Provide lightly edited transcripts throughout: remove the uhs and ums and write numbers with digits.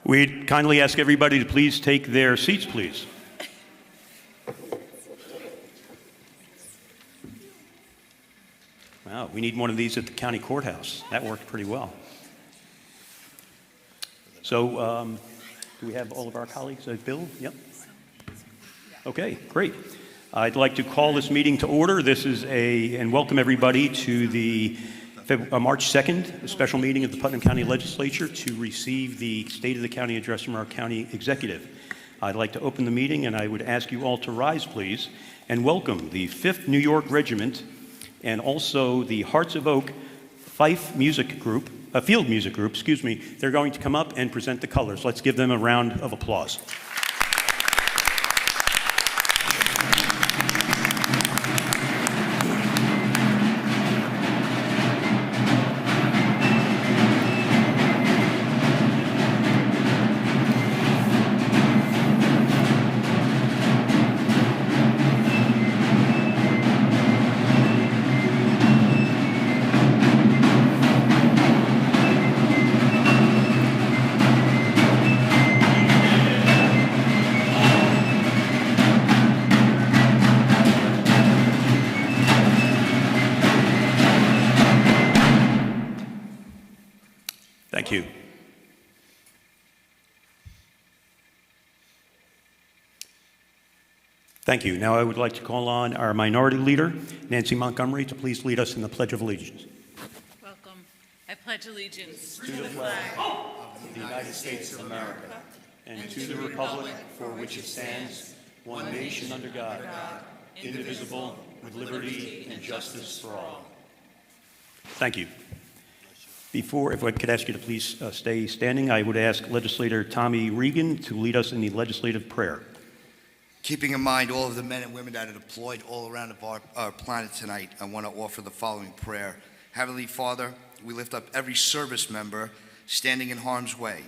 We'd kindly ask everybody to please take their seats, please. Wow, we need one of these at the county courthouse. That worked pretty well. So, do we have all of our colleagues? Bill? Yep. Okay, great. I'd like to call this meeting to order. This is and welcome everybody to the March 2nd special meeting of the Putnam County Legislature to receive the State of the County Address from our County Executive. I'd like to open the meeting, and I would ask you all to rise, please, and welcome the 5th New York Regiment and also the Hearts of Oak Fife Music Group, Field Music Group, excuse me. They're going to come up and present the colors. Let's give them a round of applause. Thank you. Thank you. Now I would like to call on our Minority Leader, Nancy Montgomery, to please lead us in the Pledge of Allegiance. Welcome. I pledge allegiance to the flag of the United States of America and to the republic for which it stands, one nation under God, indivisible, with liberty and justice for all. Thank you. Before, if I could ask you to please stay standing, I would ask Legislator Tommy Regan to lead us in the legislative prayer. Keeping in mind all of the men and women that are deployed all around our planet tonight, I want to offer the following prayer. Heavenly Father, we lift up every service member standing in harm's way.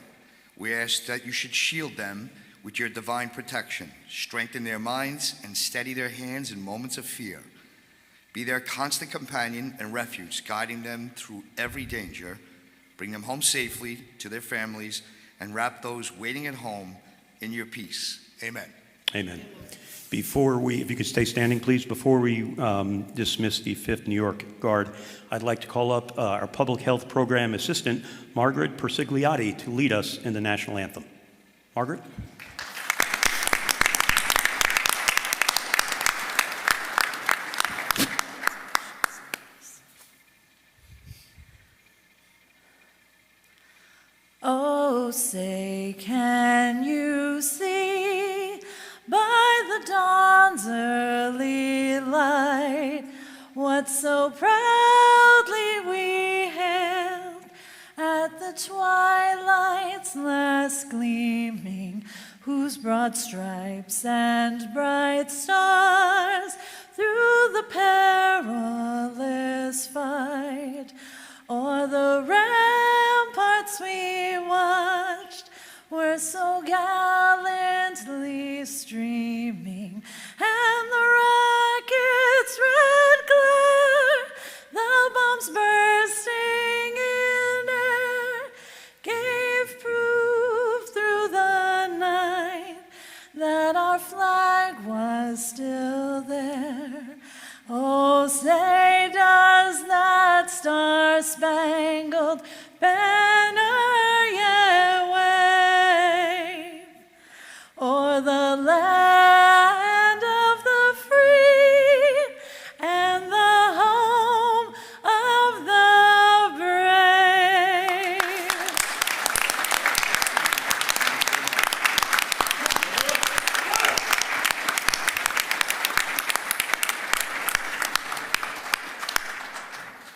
We ask that you should shield them with your divine protection, strengthen their minds, and steady their hands in moments of fear. Be their constant companion and refuge, guiding them through every danger. Bring them home safely to their families, and wrap those waiting at home in your peace. Amen. Amen. Before if you could stay standing, please, before we dismiss the 5th New York Guard, I'd like to call up our Public Health Program Assistant, Margaret Persigliotti, to lead us in the National Anthem. Margaret? Oh, say, can you see by the dawn's early light what so proudly we hailed at the twilight's last gleaming, whose broad stripes and bright stars through the perilous fight o'er the ramparts we watched were so gallantly streaming, and the rocket's red glare, the bombs bursting in air, gave proof through the night that our flag was still there. Oh, say, does that star-spangled banner yet wave o'er the land of the free and the home of the brave?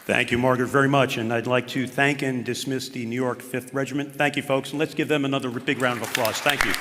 Thank you, Margaret, very much. And I'd like to thank and dismiss the New York 5th Regiment. Thank you, folks. And let's give them another big round of applause. Thank you.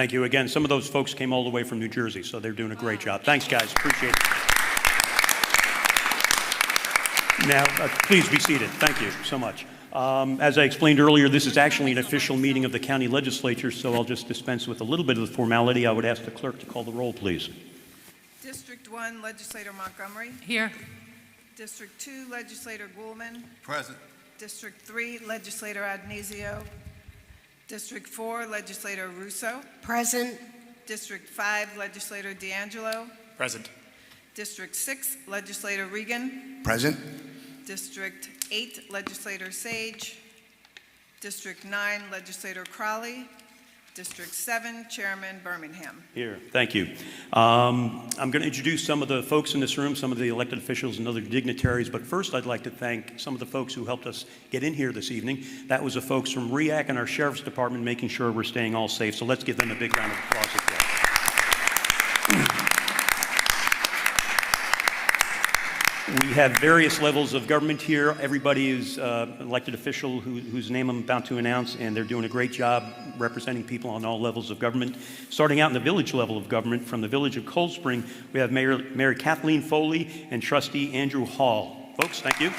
Thank you. Again, some of those folks came all the way from New Jersey, so they're doing a great job. Thanks, guys. Appreciate it. Now, please be seated. Thank you so much. As I explained earlier, this is actually an official meeting of the county legislature, so I'll just dispense with a little bit of the formality. I would ask the clerk to call the roll, please. District 1, Legislator Montgomery. Here. District 2, Legislator Goulman. Present. District 3, Legislator Adnesio. District 4, Legislator Russo. Present. District 5, Legislator D'Angelo. Present. District 6, Legislator Regan. Present. District 8, Legislator Sage. District 9, Legislator Crowley. District 7, Chairman Birmingham. Here, thank you. I'm going to introduce some of the folks in this room, some of the elected officials and other dignitaries, but first I'd like to thank some of the folks who helped us get in here this evening. That was the folks from REAC and our Sheriff's Department making sure we're staying all safe, so let's give them a big round of applause as well. We have various levels of government here. Everybody is an elected official whose name I'm about to announce, and they're doing a great job representing people on all levels of government. Starting out in the village level of government, from the village of Cold Spring, we have Mayor Kathleen Foley and Trustee Andrew Hall. Folks, thank you.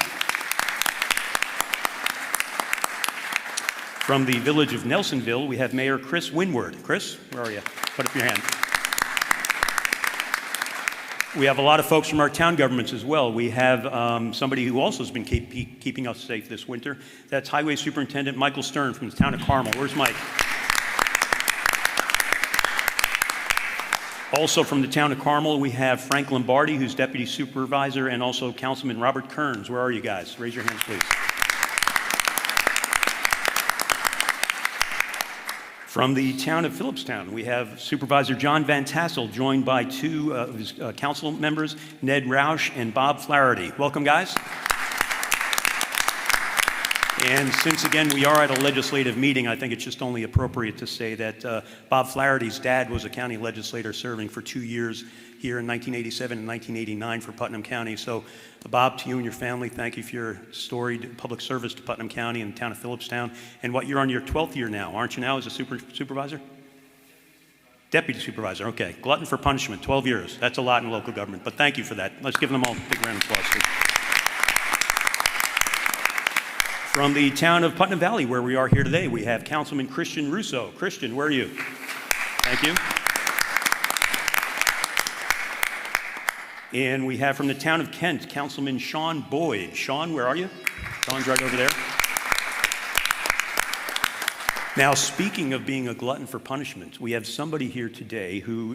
From the village of Nelsonville, we have Mayor Chris Winward. Chris, where are you? Put up your hand. We have a lot of folks from our town governments as well. We have somebody who also has been keeping us safe this winter. That's Highway Superintendent Michael Stern from the town of Carmel. Where's Mike? Also from the town of Carmel, we have Frank Lombardi, who's Deputy Supervisor, and also Councilman Robert Kearns. Where are you guys? Raise your hands, please. From the town of Phillipstown, we have Supervisor John Van Tassel, joined by two of his council members, Ned Roush and Bob Flaherty. Welcome, guys. And since, again, we are at a legislative meeting, I think it's just only appropriate to say that Bob Flaherty's dad was a county legislator serving for 2 years here in 1987 and 1989 for Putnam County. So, Bob, to you and your family, thank you for your storied public service to Putnam County and the town of Phillipstown. And what, you're on your 12th year now, aren't you now, as a supervisor? Deputy supervisor, okay. Glutton for punishment, 12 years. That's a lot in local government, but thank you for that. Let's give them all a big round of applause, please. From the town of Putnam Valley, where we are here today, we have Councilman Christian Russo. Christian, where are you? Thank you. And we have from the town of Kent, Councilman Sean Boyd. Sean, where are you? Sean's right over there. Now, speaking of being a glutton for punishment, we have somebody here today who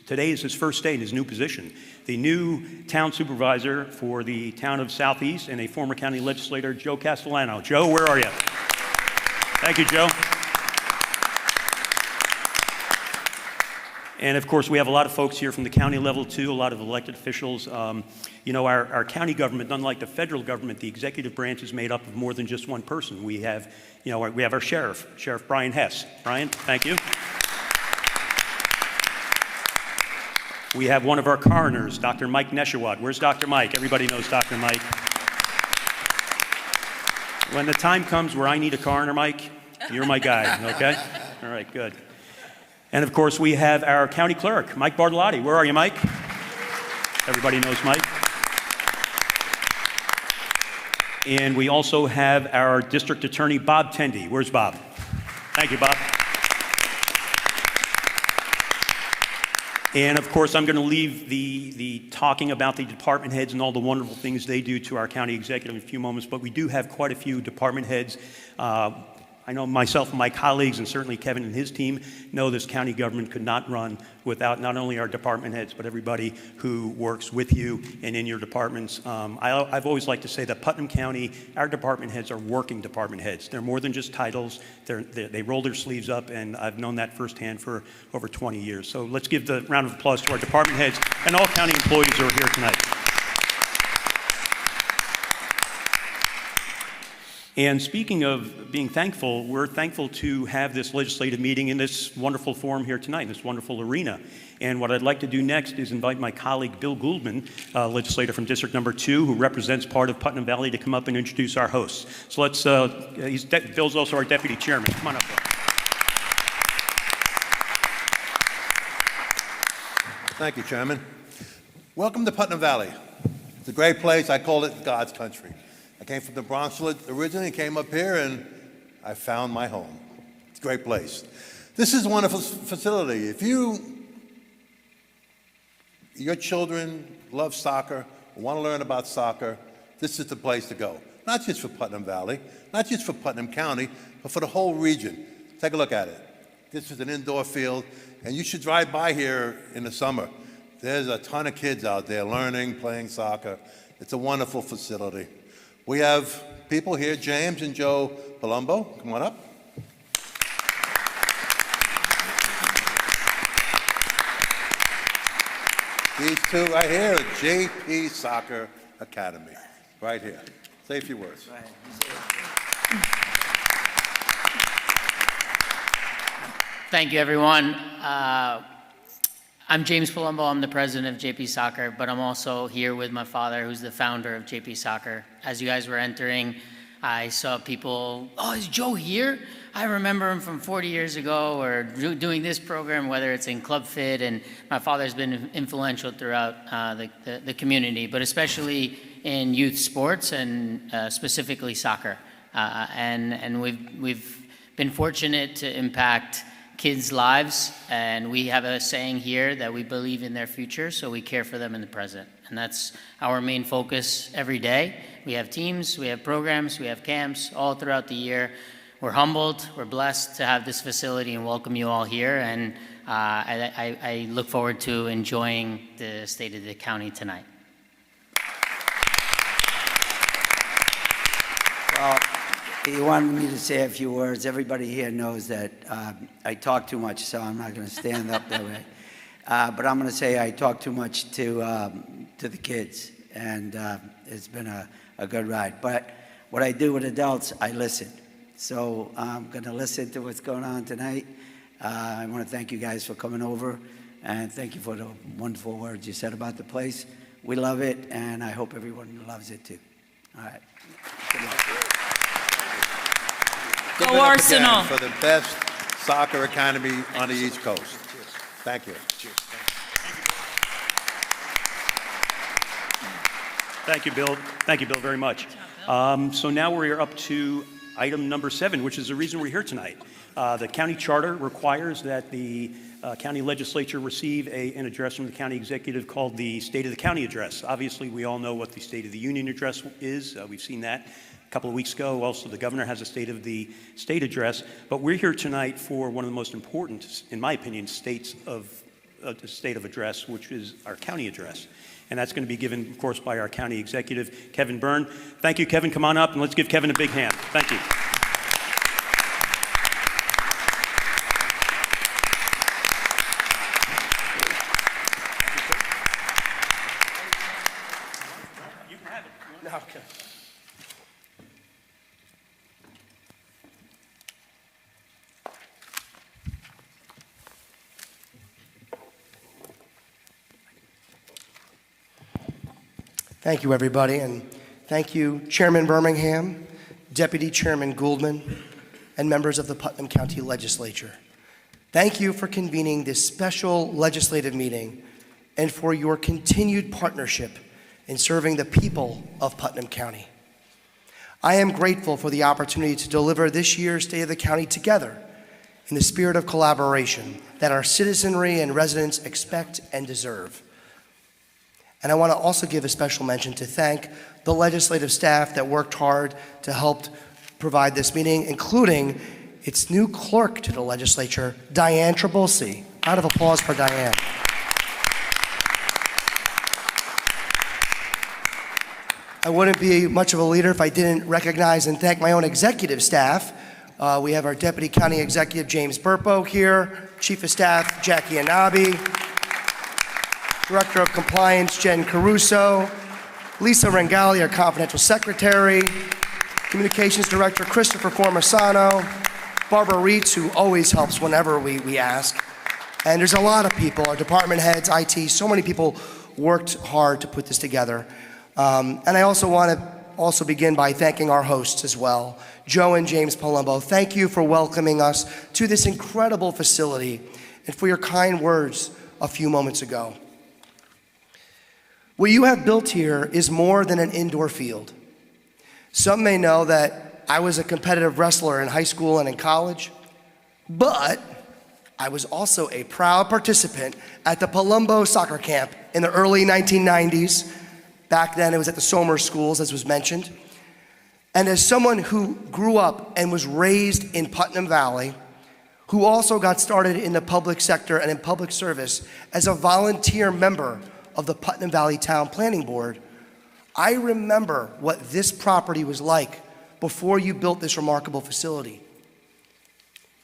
today is his first day in his new position. The new town supervisor for the town of Southeast and a former county legislator, Joe Castellano. Joe, where are you? Thank you, Joe. And of course, we have a lot of folks here from the county level too, a lot of elected officials. You know, our county government, unlike the federal government, the executive branch is made up of more than just one person. We have, we have our sheriff, Sheriff Brian Hess. Brian, thank you. We have one of our coroners, Dr. Mike Neshawat. Where's Dr. Mike? Everybody knows Dr. Mike. When the time comes where I need a coroner, Mike, you're my guy, okay? All right, good. And of course, we have our county clerk, Mike Bartolotti. Where are you, Mike? Everybody knows Mike. And we also have our district attorney, Bob Tendy. Where's Bob? Thank you, Bob. And of course, I'm going to leave the talking about the department heads and all the wonderful things they do to our county executive in a few moments, but we do have quite a few department heads. I know myself and my colleagues, and certainly Kevin and his team, know this county government could not run without not only our department heads, but everybody who works with you and in your departments. I've always liked to say that Putnam County, our department heads are working department heads. They're more than just titles. They roll their sleeves up, and I've known that firsthand for over 20 years. So let's give the round of applause to our department heads and all county employees who are here tonight. And speaking of being thankful, we're thankful to have this legislative meeting in this wonderful forum here tonight, in this wonderful arena. And what I'd like to do next is invite my colleague Bill Gouldman, legislator from District Number 2, who represents part of Putnam Valley, to come up and introduce our hosts. So let's, Bill's also our deputy chairman. Come on up, Bill. Thank you, Chairman. Welcome to Putnam Valley. It's a great place. I call it God's country. I came from the Bronx originally and came up here, and I found my home. It's a great place. This is a wonderful facility. If your children love soccer, want to learn about soccer, this is the place to go. Not just for Putnam Valley, not just for Putnam County, but for the whole region. Take a look at it. This is an indoor field, and you should drive by here in the summer. There's a ton of kids out there learning, playing soccer. It's a wonderful facility. We have people here, James and Joe Palumbo. Come on up. These two right here, JP Soccer Academy, right here. Say a few words. Thank you, everyone. I'm James Palumbo. I'm the president of JP Soccer, but I'm also here with my father, who's the founder of JP Soccer. As you guys were entering, I saw people, oh, is Joe here? I remember him from 40 years ago, or doing this program, whether it's in Club Fit, and my father's been influential throughout the community, but especially in youth sports and specifically soccer. And we've been fortunate to impact kids' lives, and we have a saying here that we believe in their future, so we care for them in the present. And that's our main focus every day. We have teams, we have programs, we have camps all throughout the year. We're humbled, we're blessed to have this facility and welcome you all here, and I look forward to enjoying the state of the county tonight. Well, he wanted me to say a few words. Everybody here knows that I talk too much, so I'm not going to stand up that way. But I'm going to say I talk too much to the kids, and it's been a good ride. But what I do with adults, I listen. So I'm going to listen to what's going on tonight. I want to thank you guys for coming over, and thank you for the wonderful words you said about the place. We love it, and I hope everyone loves it too. All right. Good luck. Go Give it up Arsenal. again for the best soccer academy on the East Coast. Thank you. Thank you, Bill. Thank you, Bill, very much. So now we're up to item number 7, which is the reason we're here tonight. The county charter requires that the county legislature receive an address from the county executive called the State of the County Address. Obviously, we all know what the State of the Union Address is. We've seen that a couple of weeks ago. Also, the governor has a State of the State Address. But we're here tonight for one of the most important, in my opinion, states of the state of address, which is our county address. And that's going to be given, of course, by our county executive, Kevin Byrne. Thank you, Kevin. Come on up, and let's give Kevin a big hand. Thank you. You can have it. Okay. Thank you, everybody, and thank you, Chairman Birmingham, Deputy Chairman Gouldman, and members of the Putnam County Legislature. Thank you for convening this special legislative meeting and for your continued partnership in serving the people of Putnam County. I am grateful for the opportunity to deliver this year's State of the County together in the spirit of collaboration that our citizenry and residents expect and deserve. And I want to also give a special mention to thank the legislative staff that worked hard to help provide this meeting, including its new clerk to the legislature, Diane Trabulsi. Round of applause for Diane. I wouldn't be much of a leader if I didn't recognize and thank my own executive staff. We have our Deputy County Executive, James Burpo, here, Chief of Staff, Jackie Anabi, Director of Compliance, Jen Caruso, Lisa Rangali, our Confidential Secretary, Communications Director, Christopher Formasano, Barbara Reitz, who always helps whenever we ask. And there's a lot of people, our department heads, IT, so many people worked hard to put this together. And I also want to begin by thanking our hosts as well, Joe and James Palumbo. Thank you for welcoming us to this incredible facility and for your kind words a few moments ago. What you have built here is more than an indoor field. Some may know that I was a competitive wrestler in high school and in college, but I was also a proud participant at the Palumbo soccer camp in the early 1990s. Back then it was at the Somers schools, as was mentioned. And as someone who grew up and was raised in Putnam Valley, who also got started in the public sector and in public service as a volunteer member of the Putnam Valley Town Planning Board, I remember what this property was like before you built this remarkable facility.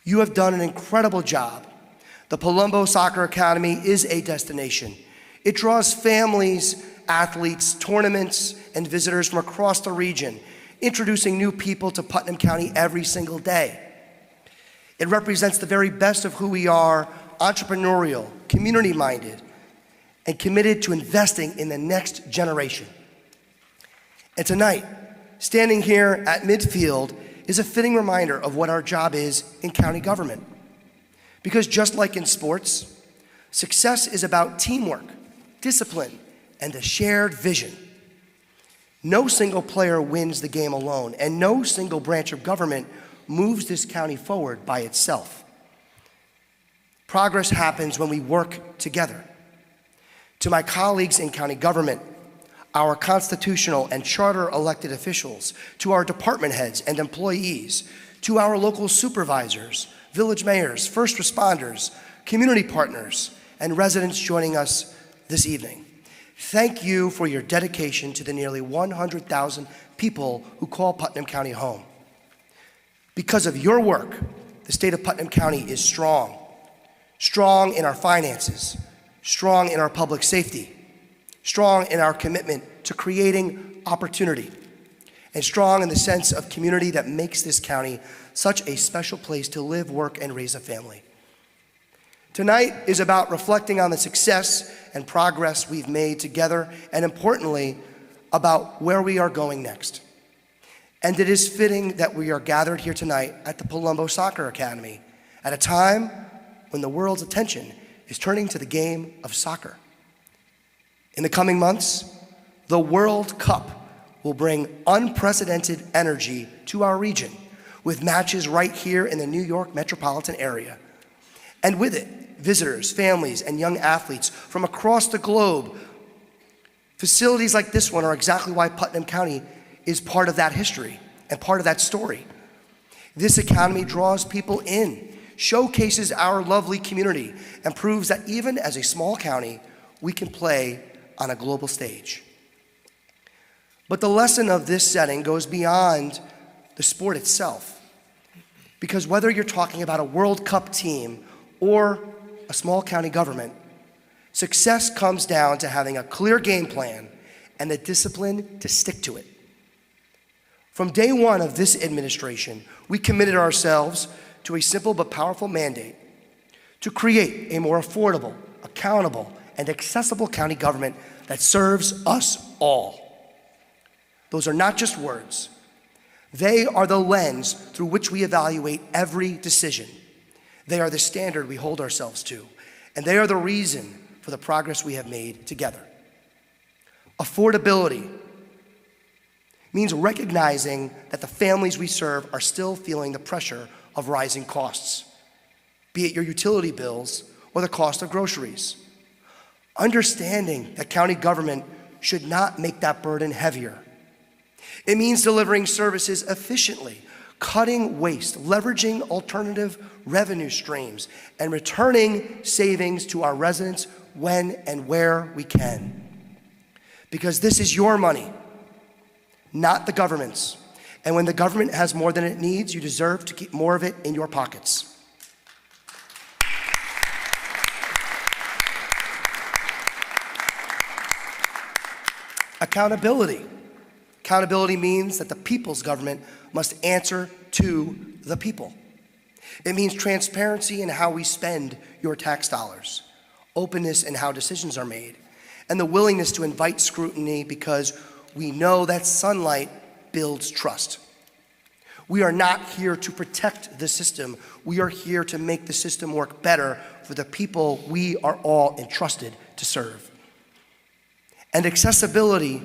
You have done an incredible job. The Palumbo Soccer Academy is a destination. It draws families, athletes, tournaments, and visitors from across the region, introducing new people to Putnam County every single day. It represents the very best of who we are, entrepreneurial, community-minded, and committed to investing in the next generation. And tonight, standing here at midfield is a fitting reminder of what our job is in county government. Because just like in sports, success is about teamwork, discipline, and a shared vision. No single player wins the game alone, and no single branch of government moves this county forward by itself. Progress happens when we work together. To my colleagues in county government, our constitutional and charter elected officials, to our department heads and employees, to our local supervisors, village mayors, first responders, community partners, and residents joining us this evening. Thank you for your dedication to the nearly 100,000 people who call Putnam County home. Because of your work, the state of Putnam County is strong. Strong in our finances, strong in our public safety, strong in our commitment to creating opportunity, and strong in the sense of community that makes this county such a special place to live, work, and raise a family. Tonight is about reflecting on the success and progress we've made together, and importantly, about where we are going next. And it is fitting that we are gathered here tonight at the Palumbo Soccer Academy at a time when the world's attention is turning to the game of soccer. In the coming months, the World Cup will bring unprecedented energy to our region with matches right here in the New York metropolitan area. And with it, visitors, families, and young athletes from across the globe. Facilities like this one are exactly why Putnam County is part of that history and part of that story. This academy draws people in, showcases our lovely community, and proves that even as a small county, we can play on a global stage. But the lesson of this setting goes beyond the sport itself. Because whether you're talking about a World Cup team or a small county government, success comes down to having a clear game plan and the discipline to stick to it. From day one of this administration, we committed ourselves to a simple but powerful mandate to create a more affordable, accountable, and accessible county government that serves us all. Those are not just words. They are the lens through which we evaluate every decision. They are the standard we hold ourselves to, and they are the reason for the progress we have made together. Affordability means recognizing that the families we serve are still feeling the pressure of rising costs, be it your utility bills or the cost of groceries. Understanding that county government should not make that burden heavier. It means delivering services efficiently, cutting waste, leveraging alternative revenue streams, and returning savings to our residents when and where we can. Because this is your money, not the government's. And when the government has more than it needs, you deserve to keep more of it in your pockets. Accountability. Accountability means that the people's government must answer to the people. It means transparency in how we spend your tax dollars, openness in how decisions are made, and the willingness to invite scrutiny because we know that sunlight builds trust. We are not here to protect the system. We are here to make the system work better for the people we are all entrusted to serve. And accessibility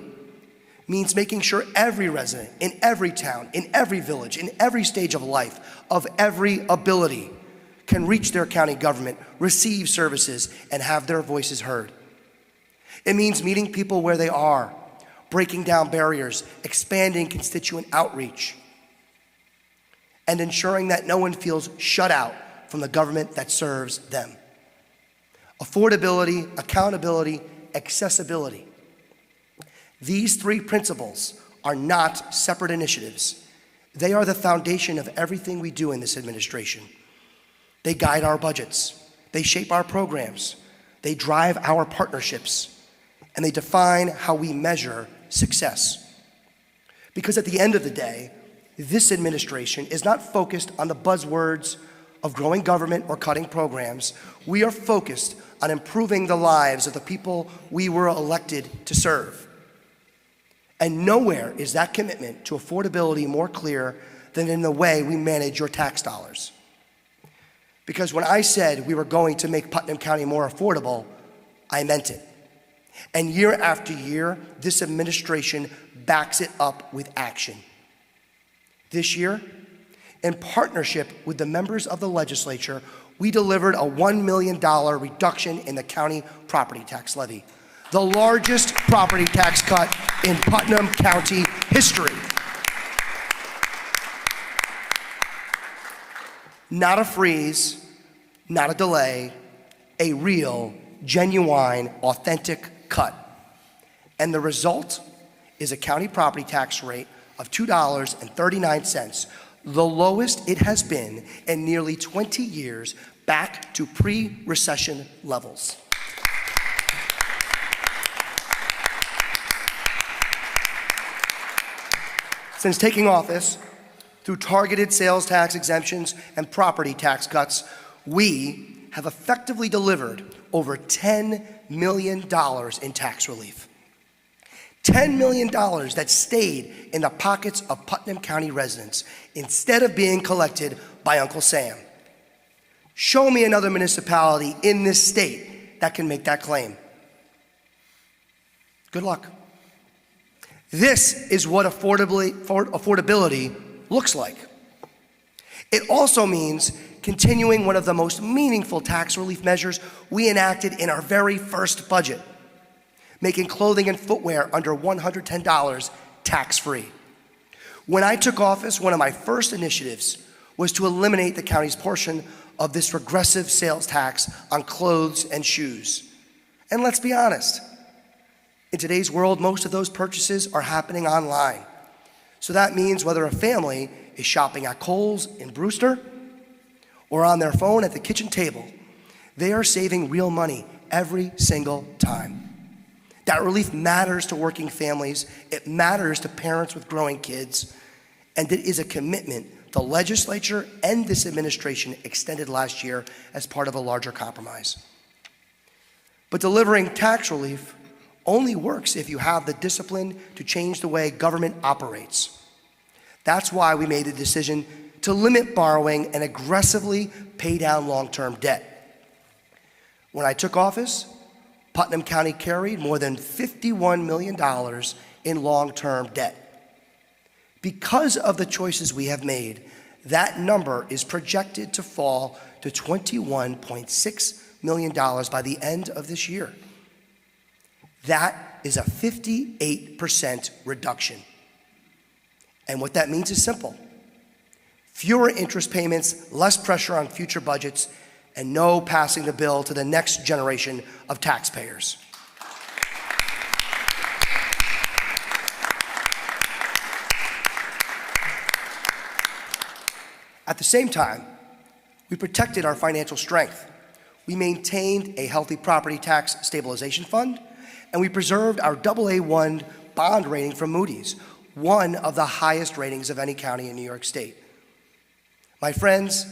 means making sure every resident in every town, in every village, in every stage of life, of every ability, can reach their county government, receive services, and have their voices heard. It means meeting people where they are, breaking down barriers, expanding constituent outreach, and ensuring that no one feels shut out from the government that serves them. Affordability, accountability, accessibility. These three principles are not separate initiatives. They are the foundation of everything we do in this administration. They guide our budgets, they shape our programs, they drive our partnerships, and they define how we measure success. Because at the end of the day, this administration is not focused on the buzzwords of growing government or cutting programs. We are focused on improving the lives of the people we were elected to serve. And nowhere is that commitment to affordability more clear than in the way we manage your tax dollars. Because when I said we were going to make Putnam County more affordable, I meant it. And year after year, this administration backs it up with action. This year, in partnership with the members of the legislature, we delivered a $1 million reduction in the county property tax levy, the largest property tax cut in Putnam County history. Not a freeze, not a delay, a real, genuine, authentic cut. And the result is a county property tax rate of $2.39, the lowest it has been in nearly 20 years, back to pre-recession levels. Since taking office, through targeted sales tax exemptions and property tax cuts, we have effectively delivered over $10 million in tax relief. $10 million that stayed in the pockets of Putnam County residents instead of being collected by Uncle Sam. Show me another municipality in this state that can make that claim. Good luck. This is what affordability looks like. It also means continuing one of the most meaningful tax relief measures we enacted in our very first budget, making clothing and footwear under $110 tax-free. When I took office, one of my first initiatives was to eliminate the county's portion of this regressive sales tax on clothes and shoes. And let's be honest, in today's world, most of those purchases are happening online. So that means whether a family is shopping at Kohl's in Brewster or on their phone at the kitchen table, they are saving real money every single time. That relief matters to working families, it matters to parents with growing kids, and it is a commitment the legislature and this administration extended last year as part of a larger compromise. But delivering tax relief only works if you have the discipline to change the way government operates. That's why we made the decision to limit borrowing and aggressively pay down long-term debt. When I took office, Putnam County carried more than $51 million in long-term debt. Because of the choices we have made, that number is projected to fall to $21.6 million by the end of this year. That is a 58% reduction. And what that means is simple. Fewer interest payments, less pressure on future budgets, and no passing the bill to the next generation of taxpayers. At the same time, we protected our financial strength. We maintained a healthy property tax stabilization fund, and we preserved our AA1 bond rating from Moody's, one of the highest ratings of any county in New York State. My friends,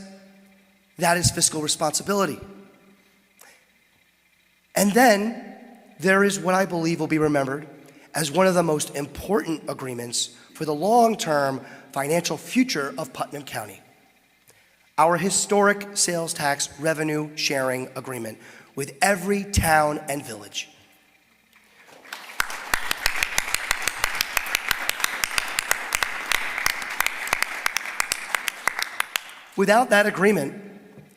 that is fiscal responsibility. And then there is what I believe will be remembered as one of the most important agreements for the long-term financial future of Putnam County. Our historic sales tax revenue sharing agreement with every town and village. Without that agreement,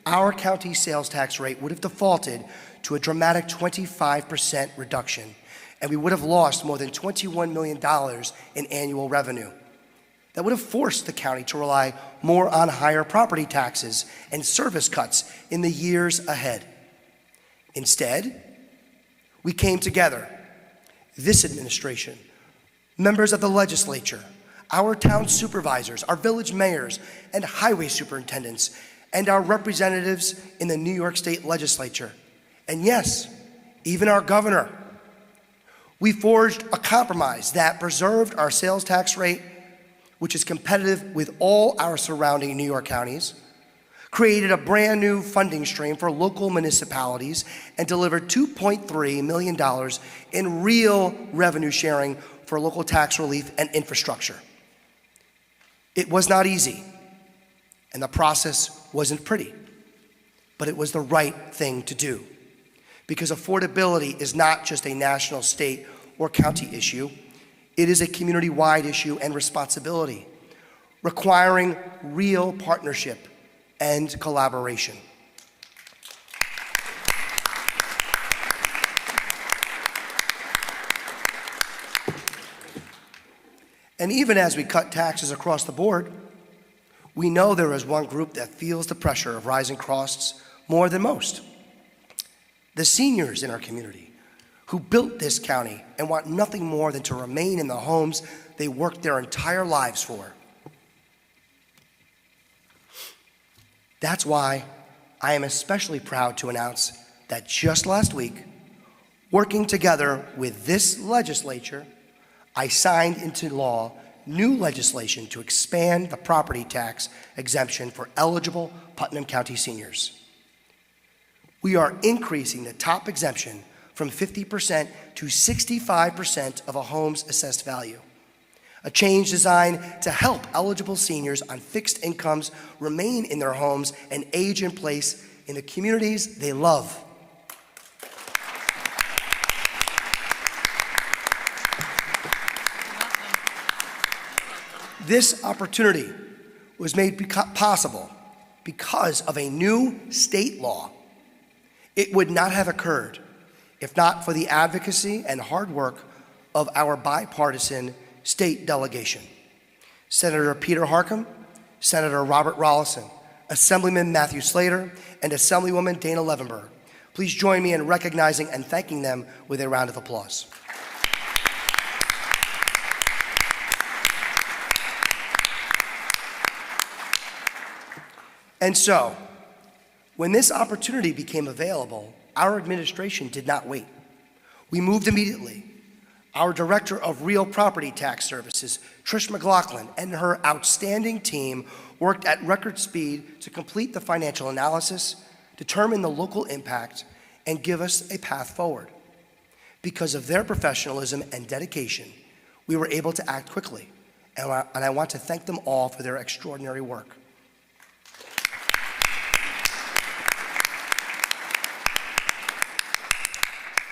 our county sales tax rate would have defaulted to a dramatic 25% reduction, and we would have lost more than $21 million in annual revenue. That would have forced the county to rely more on higher property taxes and service cuts in the years ahead. Instead, we came together, this administration, members of the legislature, our town supervisors, our village mayors and highway superintendents, and our representatives in the New York State Legislature, and yes, even our governor. We forged a compromise that preserved our sales tax rate, which is competitive with all our surrounding New York counties, created a brand new funding stream for local municipalities, and delivered $2.3 million in real revenue sharing for local tax relief and infrastructure. It was not easy, and the process wasn't pretty, but it was the right thing to do, because affordability is not just a national, state, or county issue. It is a community-wide issue and responsibility, requiring real partnership and collaboration. And even as we cut taxes across the board, we know there is one group that feels the pressure of rising costs more than most: the seniors in our community, who built this county and want nothing more than to remain in the homes they worked their entire lives for. That's why I am especially proud to announce that just last week, working together with this legislature, I signed into law new legislation to expand the property tax exemption for eligible Putnam County seniors. We are increasing the top exemption from 50% to 65% of a home's assessed value. A change designed to help eligible seniors on fixed incomes remain in their homes and age in place in the communities they love. This opportunity was made possible because of a new state law. It would not have occurred if not for the advocacy and hard work of our bipartisan state delegation. Senator Peter Harcum, Senator Robert Rollison, Assemblyman Matthew Slater, and Assemblywoman Dana Levenberg. Please join me in recognizing and thanking them with a round of applause. And so, when this opportunity became available, our administration did not wait. We moved immediately. Our Director of Real Property Tax Services, Trish McLaughlin, and her outstanding team worked at record speed to complete the financial analysis, determine the local impact, and give us a path forward. Because of their professionalism and dedication, we were able to act quickly, and I want to thank them all for their extraordinary work.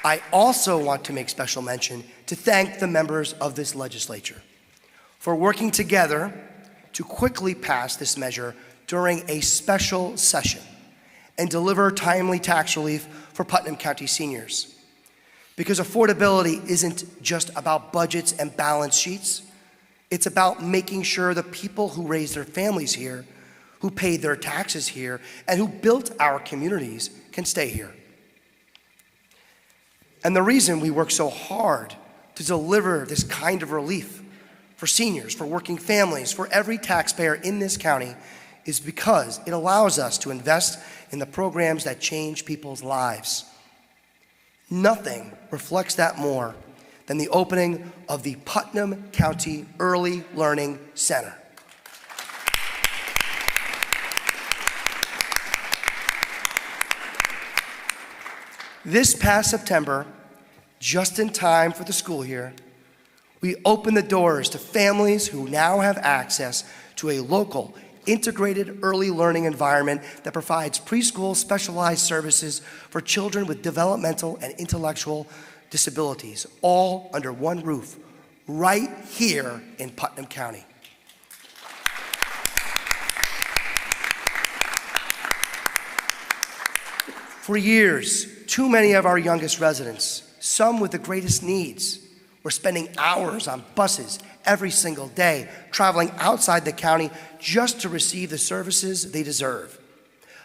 I also want to make special mention to thank the members of this legislature for working together to quickly pass this measure during a special session and deliver timely tax relief for Putnam County seniors. Because affordability isn't just about budgets and balance sheets, it's about making sure the people who raised their families here, who paid their taxes here, and who built our communities can stay here. And the reason we work so hard to deliver this kind of relief for seniors, for working families, for every taxpayer in this county is because it allows us to invest in the programs that change people's lives. Nothing reflects that more than the opening of the Putnam County Early Learning Center. This past September, just in time for the school year, we opened the doors to families who now have access to a local, integrated early learning environment that provides preschool specialized services for children with developmental and intellectual disabilities, all under one roof, right here in Putnam County. For years, too many of our youngest residents, some with the greatest needs, were spending hours on buses every single day, traveling outside the county just to receive the services they deserve.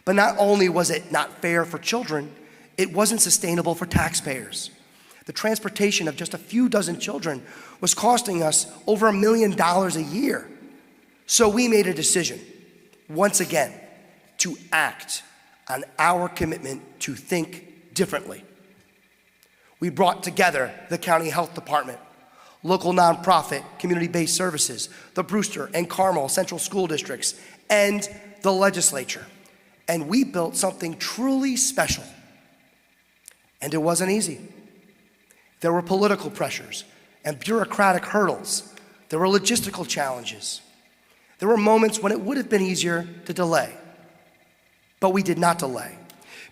But not only was it not fair for children, it wasn't sustainable for taxpayers. The transportation of just a few dozen children was costing us over $1 million a year. So we made a decision, once again, to act on our commitment to think differently. We brought together the County Health Department, local nonprofit community-based services, the Brewster and Carmel Central School Districts, and the legislature. And we built something truly special. And it wasn't easy. There were political pressures and bureaucratic hurdles. There were logistical challenges. There were moments when it would have been easier to delay. But we did not delay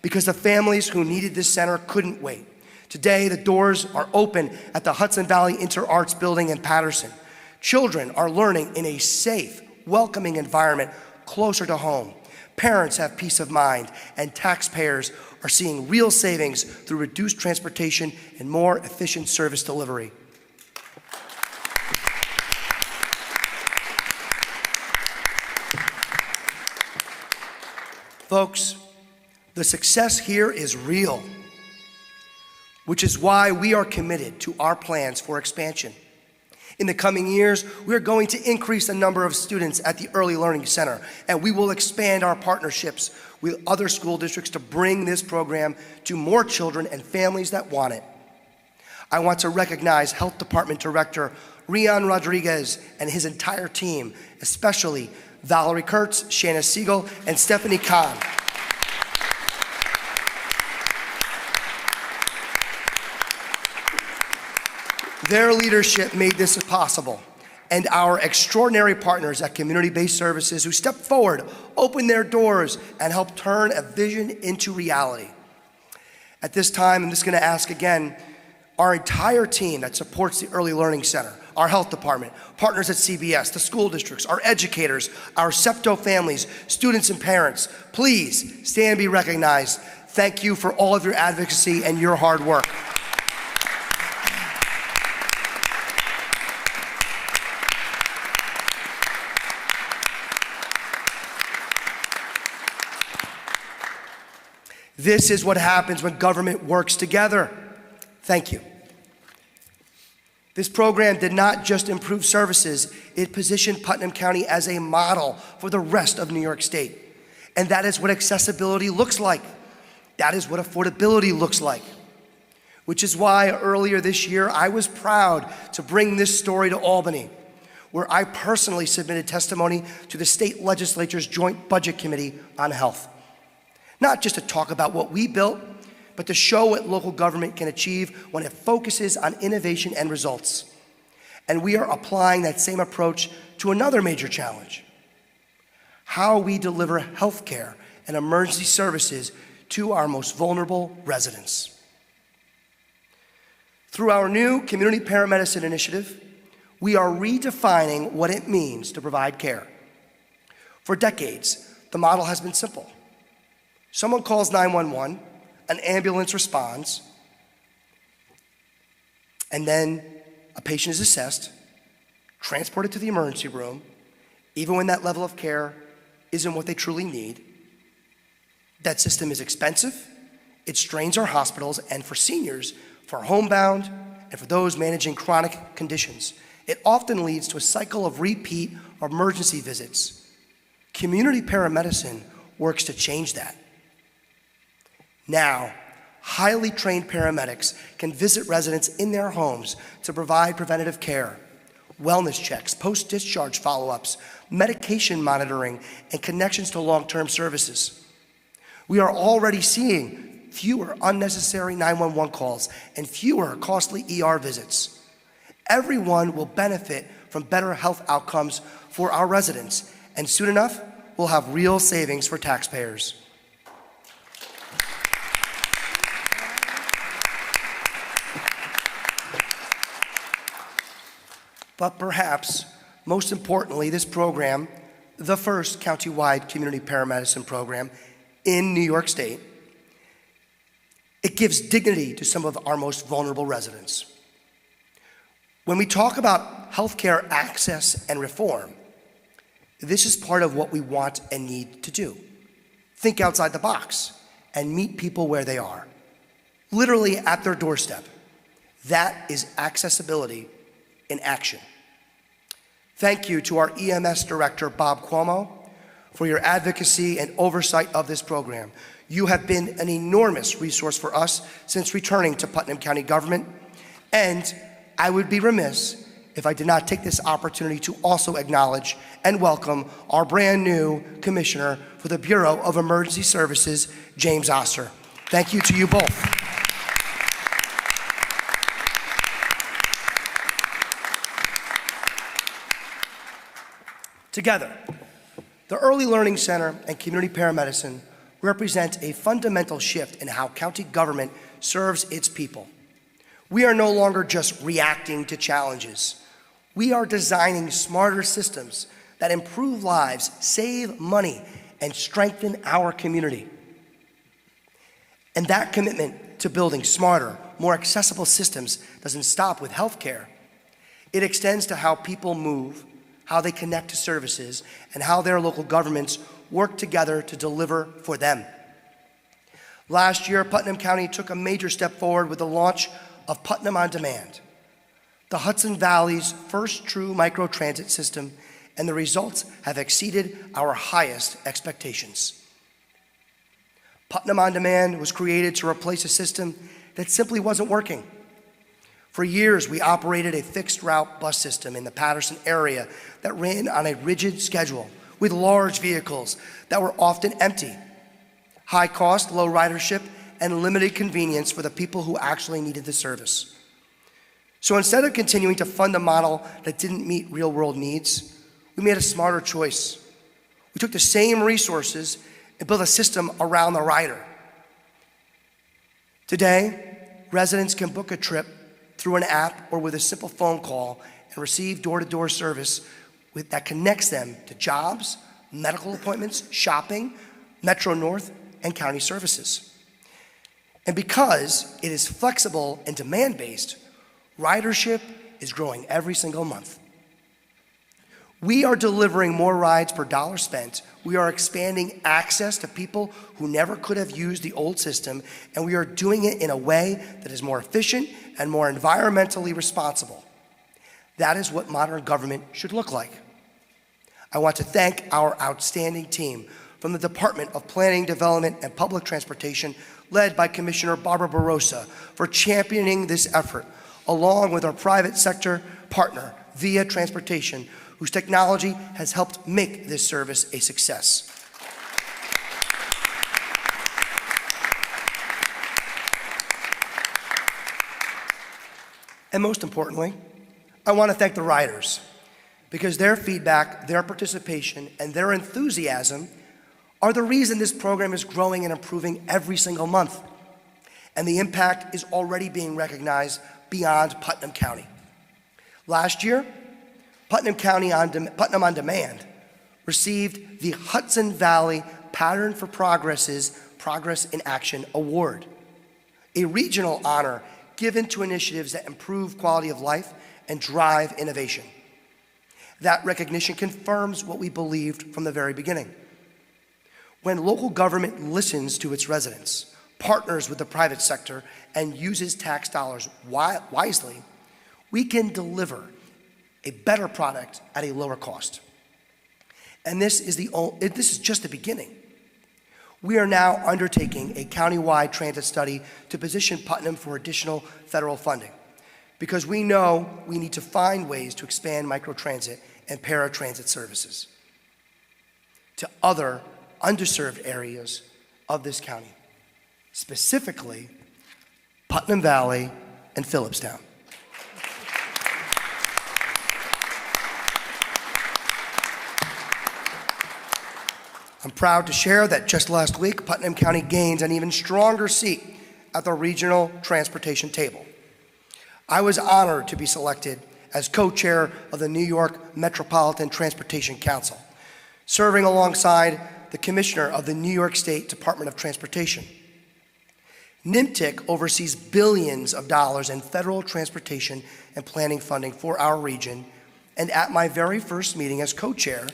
because the families who needed this center couldn't wait. Today, the doors are open at the Hudson Valley InterArts building in Patterson. Children are learning in a safe, welcoming environment closer to home. Parents have peace of mind, and taxpayers are seeing real savings through reduced transportation and more efficient service delivery. Folks, the success here is real, which is why we are committed to our plans for expansion. In the coming years, we are going to increase the number of students at the Early Learning Center, and we will expand our partnerships with other school districts to bring this program to more children and families that want it. I want to recognize Health Department Director Rian Rodriguez and his entire team, especially Valerie Kurtz, Shanna Siegel, and Stephanie Kahn. Their leadership made this possible, and our extraordinary partners at Community-Based Services who stepped forward, opened their doors, and helped turn a vision into reality. At this time, I'm just going to ask again, our entire team that supports the Early Learning Center, our health department, partners at CBS, the school districts, our educators, our SEPTO families, students and parents, please stand and be recognized. Thank you for all of your advocacy and your hard work. This is what happens when government works together. Thank you. This program did not just improve services, it positioned Putnam County as a model for the rest of New York State. And that is what accessibility looks like. That is what affordability looks like. Which is why earlier this year, I was proud to bring this story to Albany, where I personally submitted testimony to the state legislature's Joint Budget Committee on Health. Not just to talk about what we built, but to show what local government can achieve when it focuses on innovation and results. And we are applying that same approach to another major challenge: how we deliver health care and emergency services to our most vulnerable residents. Through our new Community Paramedicine Initiative, we are redefining what it means to provide care. For decades, the model has been simple. Someone calls 911, an ambulance responds, and then a patient is assessed, transported to the emergency room, even when that level of care isn't what they truly need. That system is expensive, it strains our hospitals, and for seniors, for homebound, and for those managing chronic conditions, it often leads to a cycle of repeat emergency visits. Community paramedicine works to change that. Now, highly trained paramedics can visit residents in their homes to provide preventative care, wellness checks, post-discharge follow-ups, medication monitoring, and connections to long-term services. We are already seeing fewer unnecessary 911 calls and fewer costly ER visits. Everyone will benefit from better health outcomes for our residents, and soon enough, we'll have real savings for taxpayers. But perhaps, most importantly, this program, the first countywide community paramedicine program in New York State, It gives dignity to some of our most vulnerable residents. When we talk about healthcare access and reform, this is part of what we want and need to do. Think outside the box and meet people where they are, literally at their doorstep. That is accessibility in action. Thank you to our EMS Director, Bob Cuomo, for your advocacy and oversight of this program. You have been an enormous resource for us since returning to Putnam County government, and I would be remiss if I did not take this opportunity to also acknowledge and welcome our brand new Commissioner for the Bureau of Emergency Services, James Oster. Thank you to you both. Together, the Early Learning Center and Community Paramedicine represent a fundamental shift in how county government serves its people. We are no longer just reacting to challenges. We are designing smarter systems that improve lives, save money, and strengthen our community. And that commitment to building smarter, more accessible systems doesn't stop with healthcare. It extends to how people move, how they connect to services, and how their local governments work together to deliver for them. Last year, Putnam County took a major step forward with the launch of Putnam On Demand, the Hudson Valley's first true microtransit system, and the results have exceeded our highest expectations. Putnam On Demand was created to replace a system that simply wasn't working. For years, we operated a fixed route bus system in the Patterson area that ran on a rigid schedule with large vehicles that were often empty, high cost, low ridership, and limited convenience for the people who actually needed the service. So instead of continuing to fund a model that didn't meet real-world needs, we made a smarter choice. We took the same resources and built a system around the rider. Today, residents can book a trip through an app or with a simple phone call and receive door-to-door service that connects them to jobs, medical appointments, shopping, Metro North, and county services. And because it is flexible and demand-based, ridership is growing every single month. We are delivering more rides per dollar spent. We are expanding access to people who never could have used the old system, and we are doing it in a way that is more efficient and more environmentally responsible. That is what modern government should look like. I want to thank our outstanding team from the Department of Planning, Development, and Public Transportation, led by Commissioner Barbara Barossa, for championing this effort, along with our private sector partner, Via Transportation, whose technology has helped make this service a success. And most importantly, I want to thank the riders, because their feedback, their participation, and their enthusiasm are the reason this program is growing and improving every single month. And the impact is already being recognized beyond Putnam County. Last year, Putnam On Demand received the Hudson Valley Pattern for Progress's Progress in Action Award, a regional honor given to initiatives that improve quality of life and drive innovation. That recognition confirms what we believed from the very beginning. When local government listens to its residents, partners with the private sector, and uses tax dollars wisely, we can deliver a better product at a lower cost. And this is just the beginning. We are now undertaking a countywide transit study to position Putnam for additional federal funding, because we know we need to find ways to expand microtransit and paratransit services to other underserved areas of this county, specifically Putnam Valley and Phillipstown. I'm proud to share that just last week, Putnam County gained an even stronger seat at the regional transportation table. I was honored to be selected as co-chair of the New York Metropolitan Transportation Council, serving alongside the commissioner of the New York State Department of Transportation. NIMTIC oversees billions of dollars in federal transportation and planning funding for our region, and at my very first meeting as co-chair,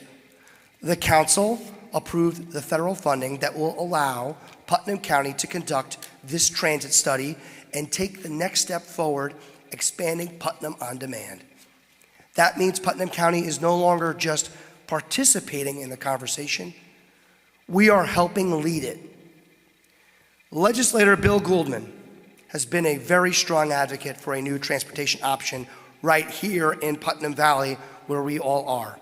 the council approved the federal funding that will allow Putnam County to conduct this transit study and take the next step forward, expanding Putnam on Demand. That means Putnam County is no longer just participating in the conversation, we are helping lead it. Legislator Bill Gouldman has been a very strong advocate for a new transportation option right here in Putnam Valley, where we all are.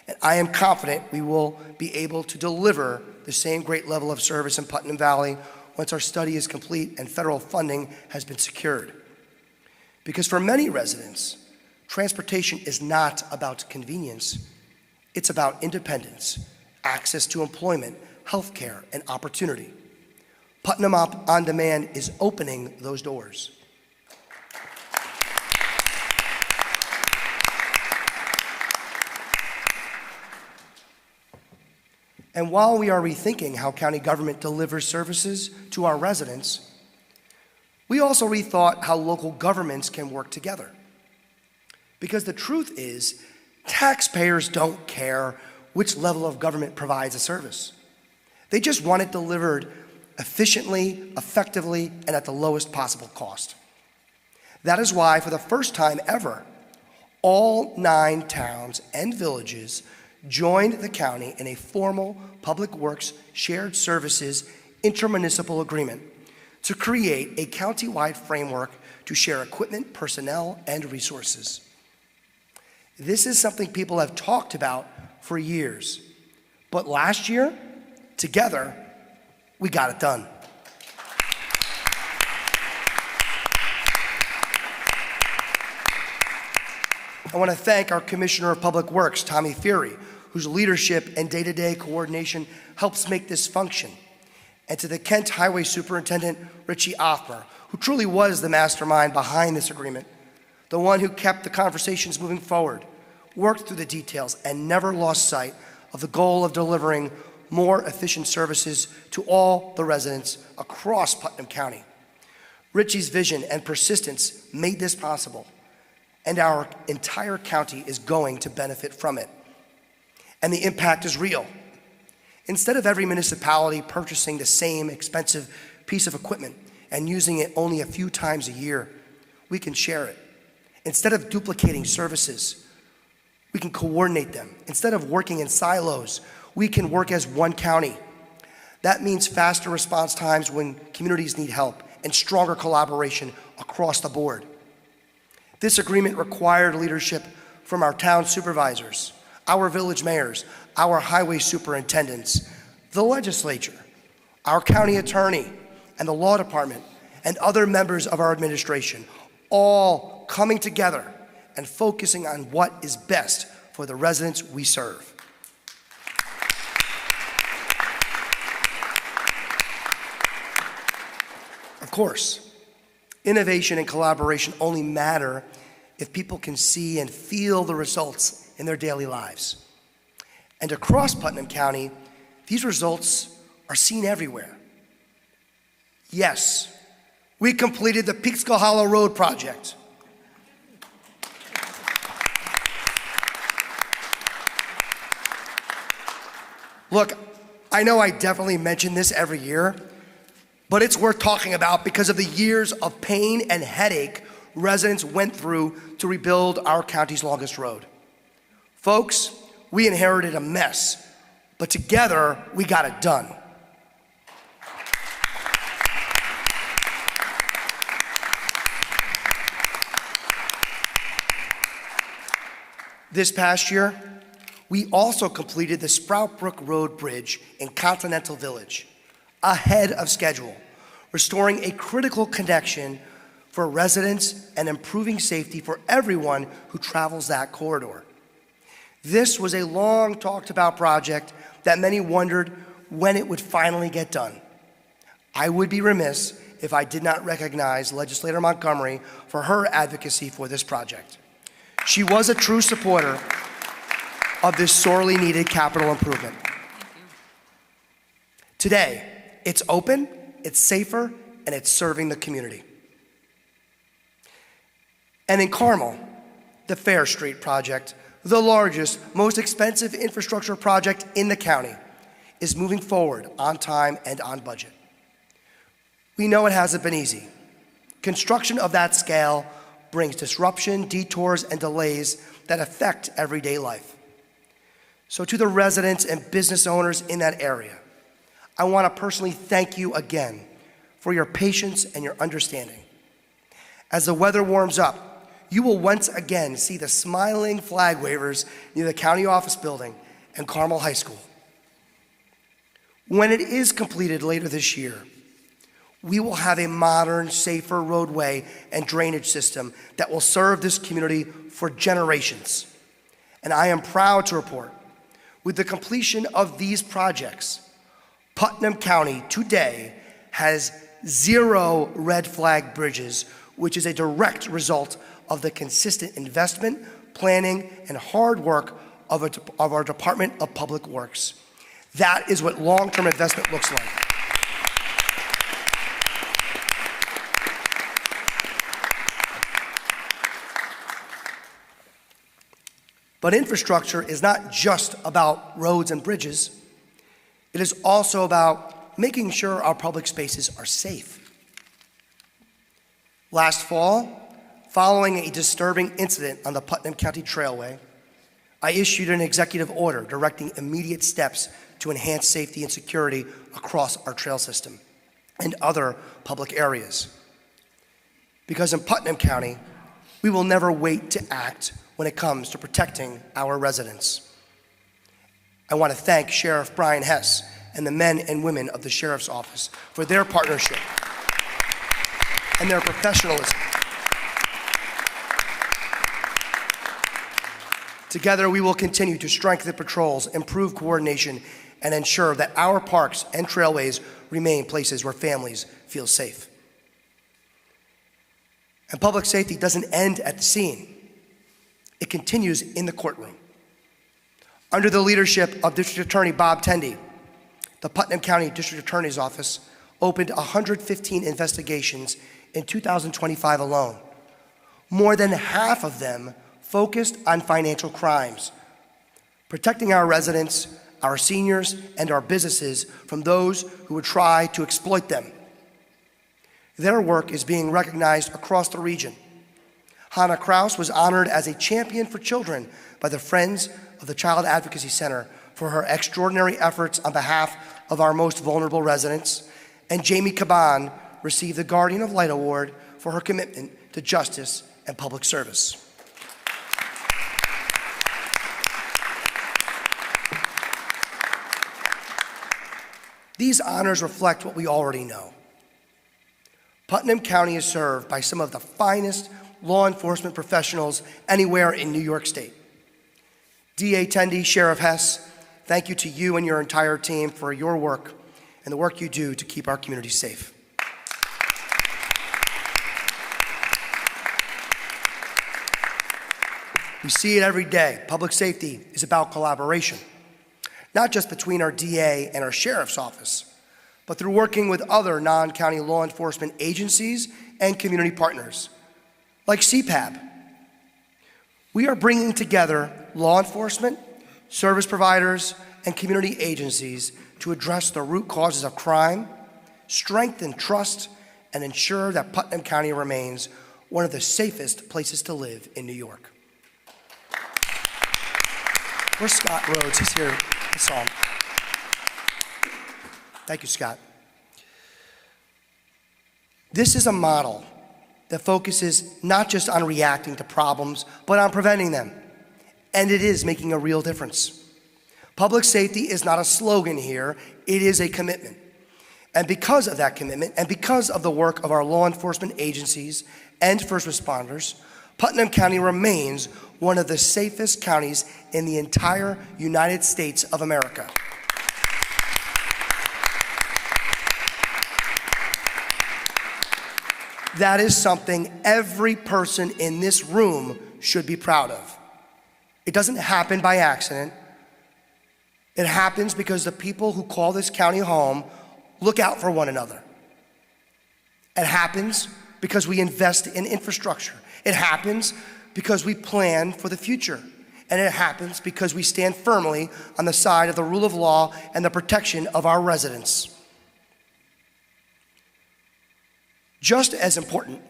And I am confident we will be able to deliver the same great level of service in Putnam Valley once our study is complete and federal funding has been secured. Because for many residents, transportation is not about convenience, it's about independence, access to employment, healthcare, and opportunity. Putnam On Demand is opening those doors. And while we are rethinking how county government delivers services to our residents, we also rethought how local governments can work together. Because the truth is, taxpayers don't care which level of government provides a service. They just want it delivered efficiently, effectively, and at the lowest possible cost. That is why, for the first time ever, all 9 towns and villages joined the county in a formal Public Works Shared Services intermunicipal agreement to create a county-wide framework to share equipment, personnel, and resources. This is something people have talked about for years, but last year, together, we got it done. I want to thank our Commissioner of Public Works, Tommy Fury, whose leadership and day-to-day coordination helps make this function, and to the Kent Highway Superintendent, Richie Offmer, who truly was the mastermind behind this agreement, the one who kept the conversations moving forward, worked through the details, and never lost sight of the goal of delivering more efficient services to all the residents across Putnam County. Richie's vision and persistence made this possible, and our entire county is going to benefit from it. And the impact is real. Instead of every municipality purchasing the same expensive piece of equipment and using it only a few times a year, we can share it. Instead of duplicating services, we can coordinate them. Instead of working in silos, we can work as one county. That means faster response times when communities need help and stronger collaboration across the board. This agreement required leadership from our town supervisors, our village mayors, our highway superintendents, the legislature, our county attorney, and the law department, and other members of our administration, all coming together and focusing on what is best for the residents we serve. Of course, innovation and collaboration only matter if people can see and feel the results in their daily lives. And across Putnam County, these results are seen everywhere. Yes, we completed the Peekskill Hollow Road project. Look, I know I definitely mention this every year, but it's worth talking about because of the years of pain and headache residents went through to rebuild our county's longest road. Folks, we inherited a mess, but together we got it done. This past year, we also completed the Sprout Brook Road Bridge in Continental Village, ahead of schedule, restoring a critical connection for residents and improving safety for everyone who travels that corridor. This was a long talked about project that many wondered when it would finally get done. I would be remiss if I did not recognize Legislator Montgomery for her advocacy for this project. She was a true supporter of this sorely needed capital improvement. Today, it's open, it's safer, and it's serving the community. And in Carmel, the Fair Street project, the largest, most expensive infrastructure project in the county, is moving forward on time and on budget. We know it hasn't been easy. Construction of that scale brings disruption, detours, and delays that affect everyday life. So to the residents and business owners in that area, I want to personally thank you again for your patience and your understanding. As the weather warms up, you will once again see the smiling flag wavers near the county office building and Carmel High School. When it is completed later this year, we will have a modern, safer roadway and drainage system that will serve this community for generations. And I am proud to report, with the completion of these projects, Putnam County today has 0 red flag bridges, which is a direct result of the consistent investment, planning, and hard work of our Department of Public Works. That is what long-term investment looks like. But infrastructure is not just about roads and bridges. It is also about making sure our public spaces are safe. Last fall, following a disturbing incident on the Putnam County Trailway, I issued an executive order directing immediate steps to enhance safety and security across our trail system and other public areas. Because in Putnam County, we will never wait to act when it comes to protecting our residents. I want to thank Sheriff Brian Hess and the men and women of the Sheriff's Office for their partnership and their professionalism. Together, we will continue to strengthen patrols, improve coordination, and ensure that our parks and trailways remain places where families feel safe. And public safety doesn't end at the scene. It continues in the courtroom. Under the leadership of District Attorney Bob Tendy, the Putnam County District Attorney's Office opened 115 investigations in 2025 alone. More than half of them focused on financial crimes, protecting our residents, our seniors, and our businesses from those who would try to exploit them. Their work is being recognized across the region. Hannah Kraus was honored as a champion for children by the Friends of the Child Advocacy Center for her extraordinary efforts on behalf of our most vulnerable residents. And Jamie Caban received the Guardian of Light Award for her commitment to justice and public service. These honors reflect what we already know. Putnam County is served by some of the finest law enforcement professionals anywhere in New York State. DA Tendy, Sheriff Hess, thank you to you and your entire team for your work and the work you do to keep our community safe. We see it every day. Public safety is about collaboration, not just between our DA and our Sheriff's Office, but through working with other non-county law enforcement agencies and community partners, like CPAB. We are bringing together law enforcement, service providers, and community agencies to address the root causes of crime, strengthen trust, and ensure that Putnam County remains one of the safest places to live in New York. Where's Scott Rhodes? He's here. I saw him. Thank you, Scott. This is a model that focuses not just on reacting to problems, but on preventing them. And it is making a real difference. Public safety is not a slogan here, it is a commitment. And because of that commitment, and because of the work of our law enforcement agencies and first responders, Putnam County remains one of the safest counties in the entire United States of America. That is something every person in this room should be proud of. It doesn't happen by accident. It happens because the people who call this county home look out for one another. It happens because we invest in infrastructure. It happens because we plan for the future. And it happens because we stand firmly on the side of the rule of law and the protection of our residents. Just as important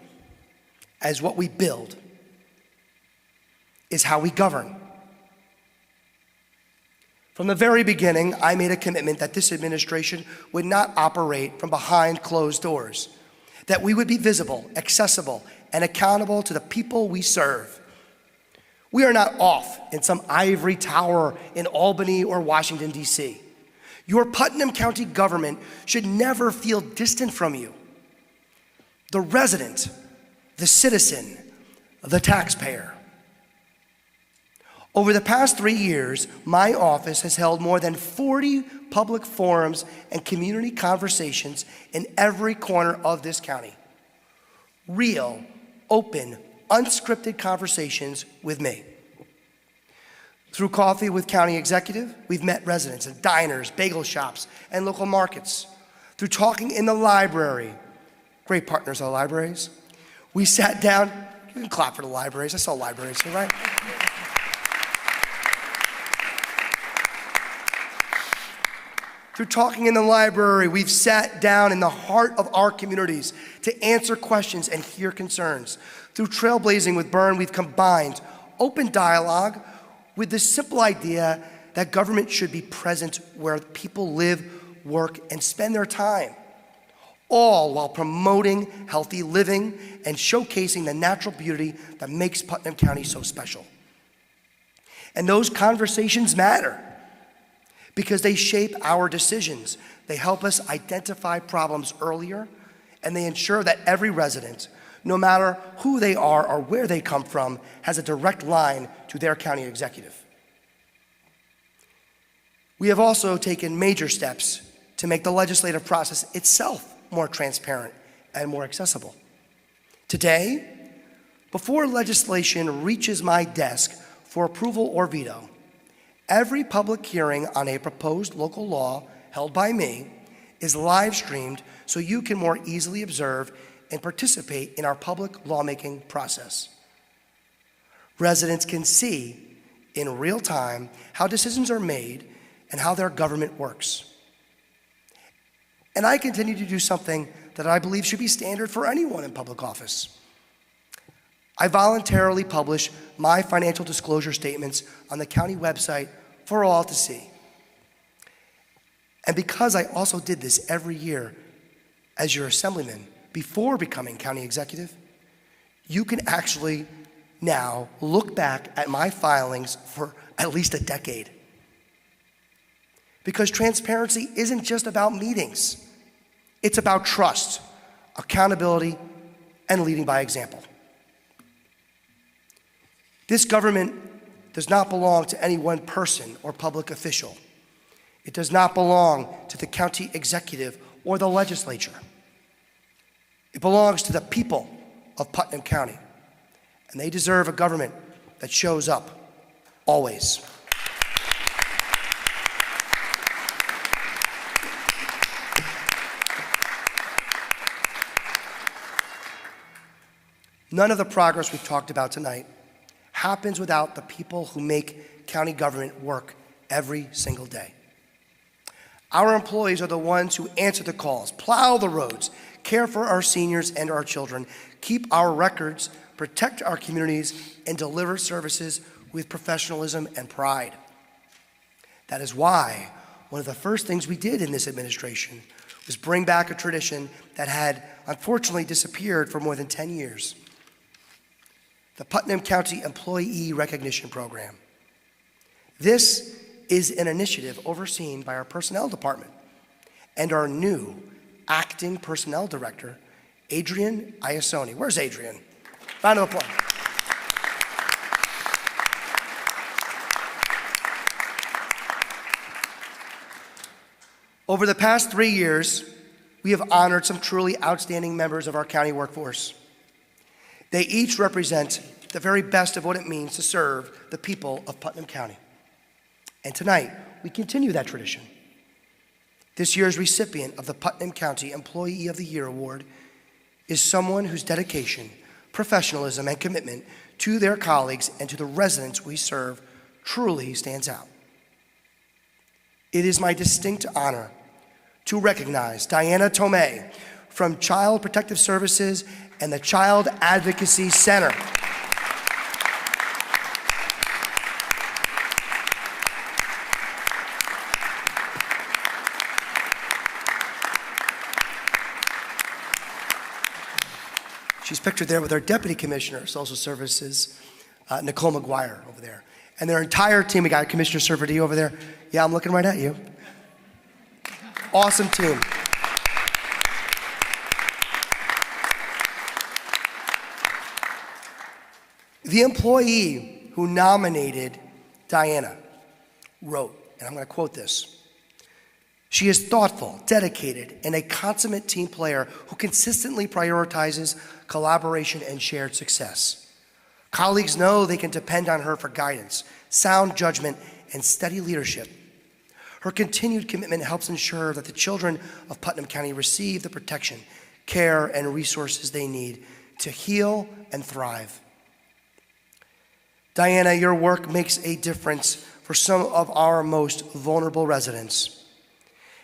as what we build is how we govern. From the very beginning, I made a commitment that this administration would not operate from behind closed doors, that we would be visible, accessible, and accountable to the people we serve. We are not off in some ivory tower in Albany or Washington, D.C. Your Putnam County government should never feel distant from you. The resident, the citizen, the taxpayer. Over the past 3 years, my office has held more than 40 public forums and community conversations in every corner of this county. Real, open, unscripted conversations with me. Through Coffee with County Executive, we've met residents at diners, bagel shops, and local markets. Through talking in the library, great partners are libraries. We sat down, you can clap for the libraries, I saw libraries here, right? Through talking in the library, we've sat down in the heart of our communities to answer questions and hear concerns. Through Trailblazing with Byrne, we've combined open dialogue with the simple idea that government should be present where people live, work, and spend their time, all while promoting healthy living and showcasing the natural beauty that makes Putnam County so special. And those conversations matter because they shape our decisions. They help us identify problems earlier, and they ensure that every resident, no matter who they are or where they come from, has a direct line to their county executive. We have also taken major steps to make the legislative process itself more transparent and more accessible. Today, before legislation reaches my desk for approval or veto, every public hearing on a proposed local law held by me is live streamed so you can more easily observe and participate in our public lawmaking process. Residents can see in real time how decisions are made and how their government works. And I continue to do something that I believe should be standard for anyone in public office. I voluntarily publish my financial disclosure statements on the county website for all to see. And because I also did this every year as your assemblyman before becoming county executive, you can actually now look back at my filings for at least a decade. Because transparency isn't just about meetings. It's about trust, accountability, and leading by example. This government does not belong to any one person or public official. It does not belong to the county executive or the legislature. It belongs to the people of Putnam County, and they deserve a government that shows up always. None of the progress we've talked about tonight happens without the people who make county government work every single day. Our employees are the ones who answer the calls, plow the roads, care for our seniors and our children, keep our records, protect our communities, and deliver services with professionalism and pride. That is why one of the first things we did in this administration was bring back a tradition that had unfortunately disappeared for more than 10 years. The Putnam County Employee Recognition Program. This is an initiative overseen by our Personnel Department and our new Acting Personnel Director, Adrian Iasoni. Where's Adrian? Round of applause. Over the past 3 years, we have honored some truly outstanding members of our county workforce. They each represent the very best of what it means to serve the people of Putnam County. And tonight, we continue that tradition. This year's recipient of the Putnam County Employee of the Year Award is someone whose dedication, professionalism, and commitment to their colleagues and to the residents we serve truly stands out. It is my distinct honor to recognize Diana Tomei from Child Protective Services and the Child Advocacy Center. She's pictured there with our Deputy Commissioner of Social Services, Nicole McGuire over there. And their entire team. We got Commissioner Servady over there. Yeah, I'm looking right at you. Awesome team. The employee who nominated Diana wrote, and I'm going to quote this: "She is thoughtful, dedicated, and a consummate team player who consistently prioritizes collaboration and shared success. Colleagues know they can depend on her for guidance, sound judgment, and steady leadership. Her continued commitment helps ensure that the children of Putnam County receive the protection, care, and resources they need to heal and thrive." Diana, your work makes a difference for some of our most vulnerable residents.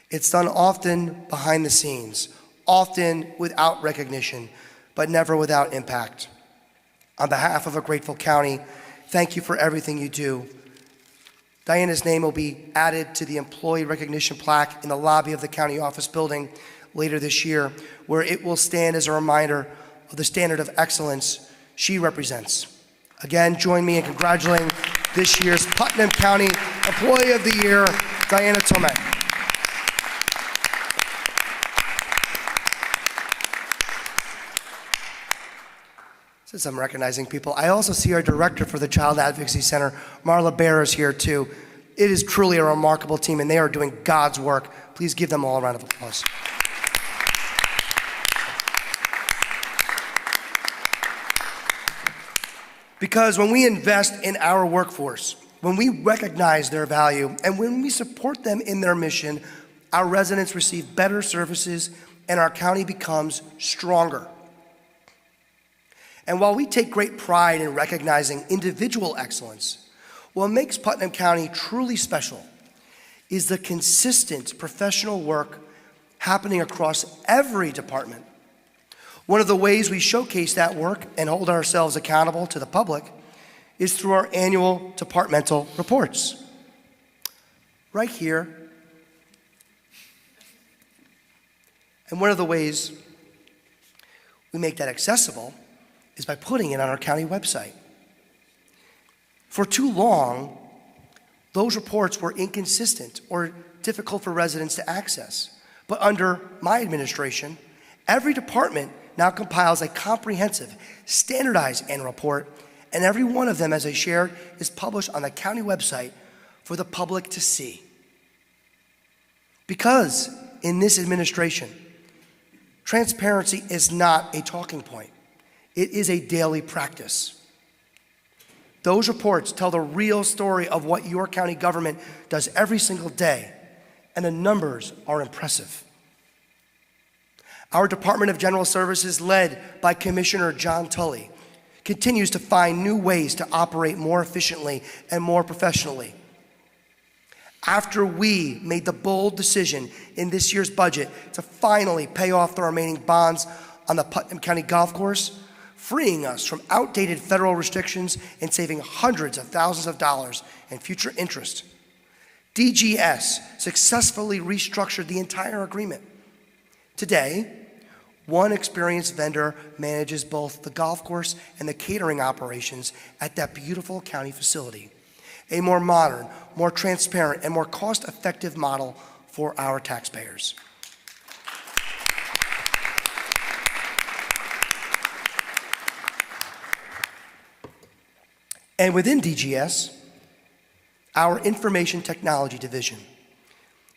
It's done often behind the scenes, often without recognition, but never without impact. On behalf of a grateful county, thank you for everything you do. Diana's name will be added to the employee recognition plaque in the lobby of the county office building later this year, where it will stand as a reminder of the standard of excellence she represents. Again, join me in congratulating this year's Putnam County Employee of the Year, Diana Tomei. Since I'm recognizing people, I also see our director for the Child Advocacy Center, Marla Bear, is here too. It is truly a remarkable team, and they are doing God's work. Please give them all a round of applause. Because when we invest in our workforce, when we recognize their value, and when we support them in their mission, our residents receive better services and our county becomes stronger. And while we take great pride in recognizing individual excellence, what makes Putnam County truly special is the consistent professional work happening across every department. One of the ways we showcase that work and hold ourselves accountable to the public is through our annual departmental reports. Right here. And one of the ways we make that accessible is by putting it on our county website. For too long, those reports were inconsistent or difficult for residents to access. But under my administration, every department now compiles a comprehensive, standardized annual report, and every one of them, as I shared, is published on the county website for the public to see. Because in this administration, transparency is not a talking point. It is a daily practice. Those reports tell the real story of what your county government does every single day, and the numbers are impressive. Our Department of General Services, led by Commissioner John Tully, continues to find new ways to operate more efficiently and more professionally. After we made the bold decision in this year's budget to finally pay off the remaining bonds on the Putnam County Golf Course, freeing us from outdated federal restrictions and saving hundreds of thousands of dollars in future interest, DGS successfully restructured the entire agreement. Today, one experienced vendor manages both the golf course and the catering operations at that beautiful county facility. A more modern, more transparent, and more cost-effective model for our taxpayers. And within DGS, our Information Technology Division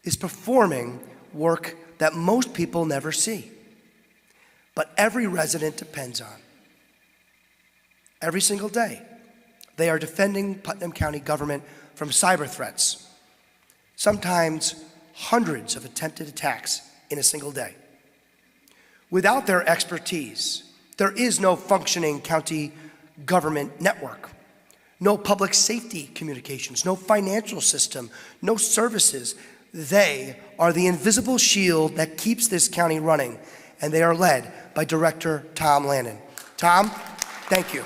is performing work that most people never see, but every resident depends on. Every single day, they are defending Putnam County government from cyber threats, sometimes hundreds of attempted attacks in a single day. Without their expertise, there is no functioning county government network, no public safety communications, no financial system, no services. They are the invisible shield that keeps this county running, and they are led by Director Tom Lannon. Tom, thank you.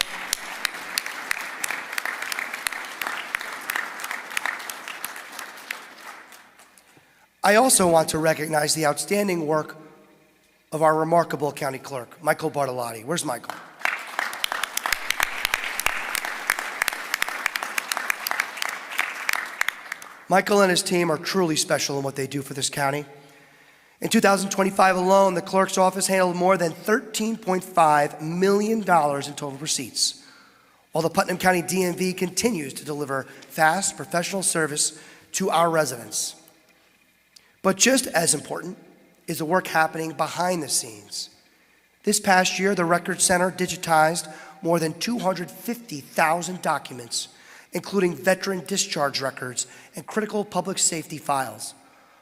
I also want to recognize the outstanding work of our remarkable county clerk, Michael Bartolotti. Where's Michael? Michael and his team are truly special in what they do for this county. In 2025 alone, the clerk's office handled more than $13.5 million in total receipts, while the Putnam County DMV continues to deliver fast, professional service to our residents. But just as important is the work happening behind the scenes. This past year, the Record Center digitized more than 250,000 documents, including veteran discharge records and critical public safety files,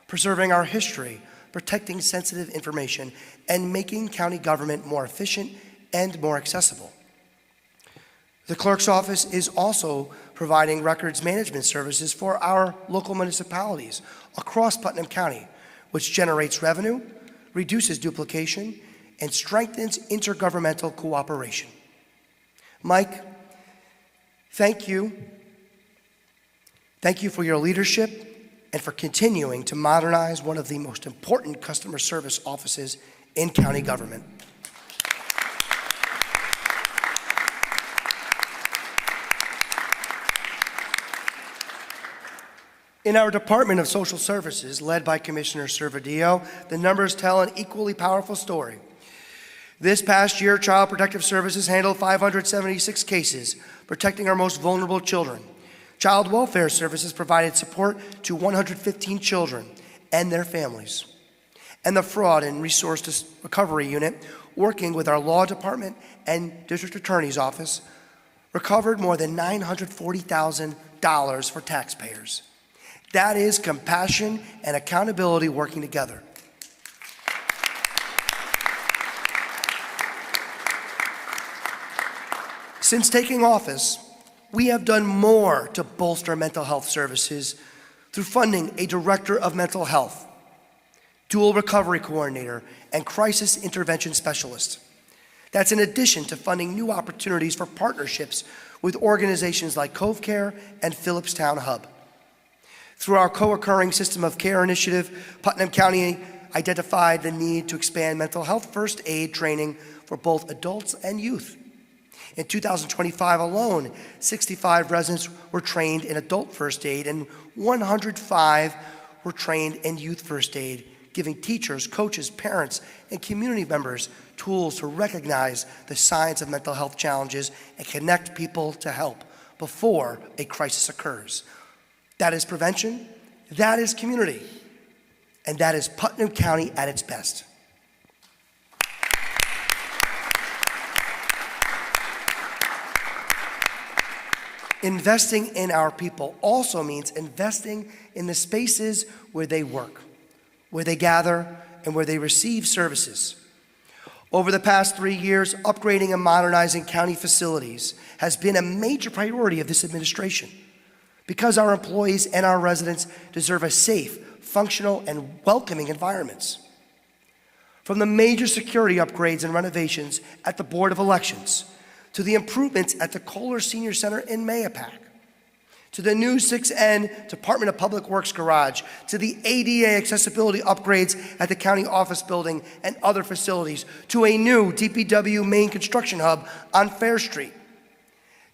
preserving our history, protecting sensitive information, and making county government more efficient and more accessible. The clerk's office is also providing records management services for our local municipalities across Putnam County, which generates revenue, reduces duplication, and strengthens intergovernmental cooperation. Mike, thank you. Thank you for your leadership and for continuing to modernize one of the most important customer service offices in county government. In our Department of Social Services, led by Commissioner Servideo, the numbers tell an equally powerful story. This past year, Child Protective Services handled 576 cases, protecting our most vulnerable children. Child Welfare Services provided support to 115 children and their families. And the Fraud and Resource Recovery Unit, working with our Law Department and District Attorney's Office, recovered more than $940,000 for taxpayers. That is compassion and accountability working together. Since taking office, we have done more to bolster mental health services through funding a director of mental health, dual recovery coordinator, and crisis intervention specialist. That's in addition to funding new opportunities for partnerships with organizations like Cove Care and Phillipstown Hub. Through our co-occurring system of care initiative, Putnam County identified the need to expand mental health first aid training for both adults and youth. In 2025 alone, 65 residents were trained in adult first aid and 105 were trained in youth first aid, giving teachers, coaches, parents, and community members tools to recognize the signs of mental health challenges and connect people to help before a crisis occurs. That is prevention, that is community, and that is Putnam County at its best. Investing in our people also means investing in the spaces where they work, where they gather, and where they receive services. Over the past 3 years, upgrading and modernizing county facilities has been a major priority of this administration, because our employees and our residents deserve a safe, functional, and welcoming environments. From the major security upgrades and renovations at the Board of Elections, to the improvements at the Kohler Senior Center in Mayapack, to the new 6N Department of Public Works garage, to the ADA accessibility upgrades at the county office building and other facilities, to a new DPW main construction hub on Fair Street.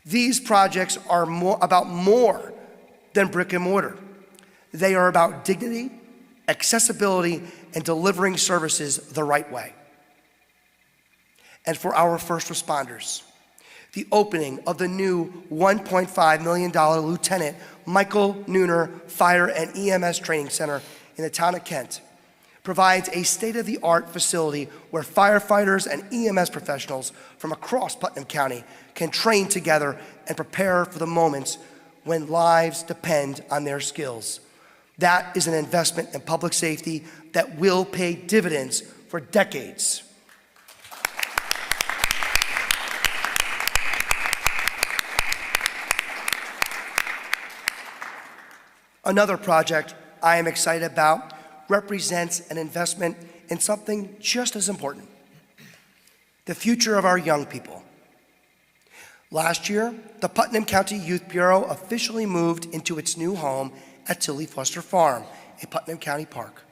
These projects are about more than brick and mortar. They are about dignity, accessibility, and delivering services the right way. And for our first responders, the opening of the new $1.5 million Lieutenant Michael Nooner Fire and EMS Training Center in the town of Kent provides a state-of-the-art facility where firefighters and EMS professionals from across Putnam County can train together and prepare for the moments when lives depend on their skills. That is an investment in public safety that will pay dividends for decades. Another project I am excited about represents an investment in something just as important: the future of our young people. Last year, the Putnam County Youth Bureau officially moved into its new home at Tilly Foster Farm, a Putnam County park.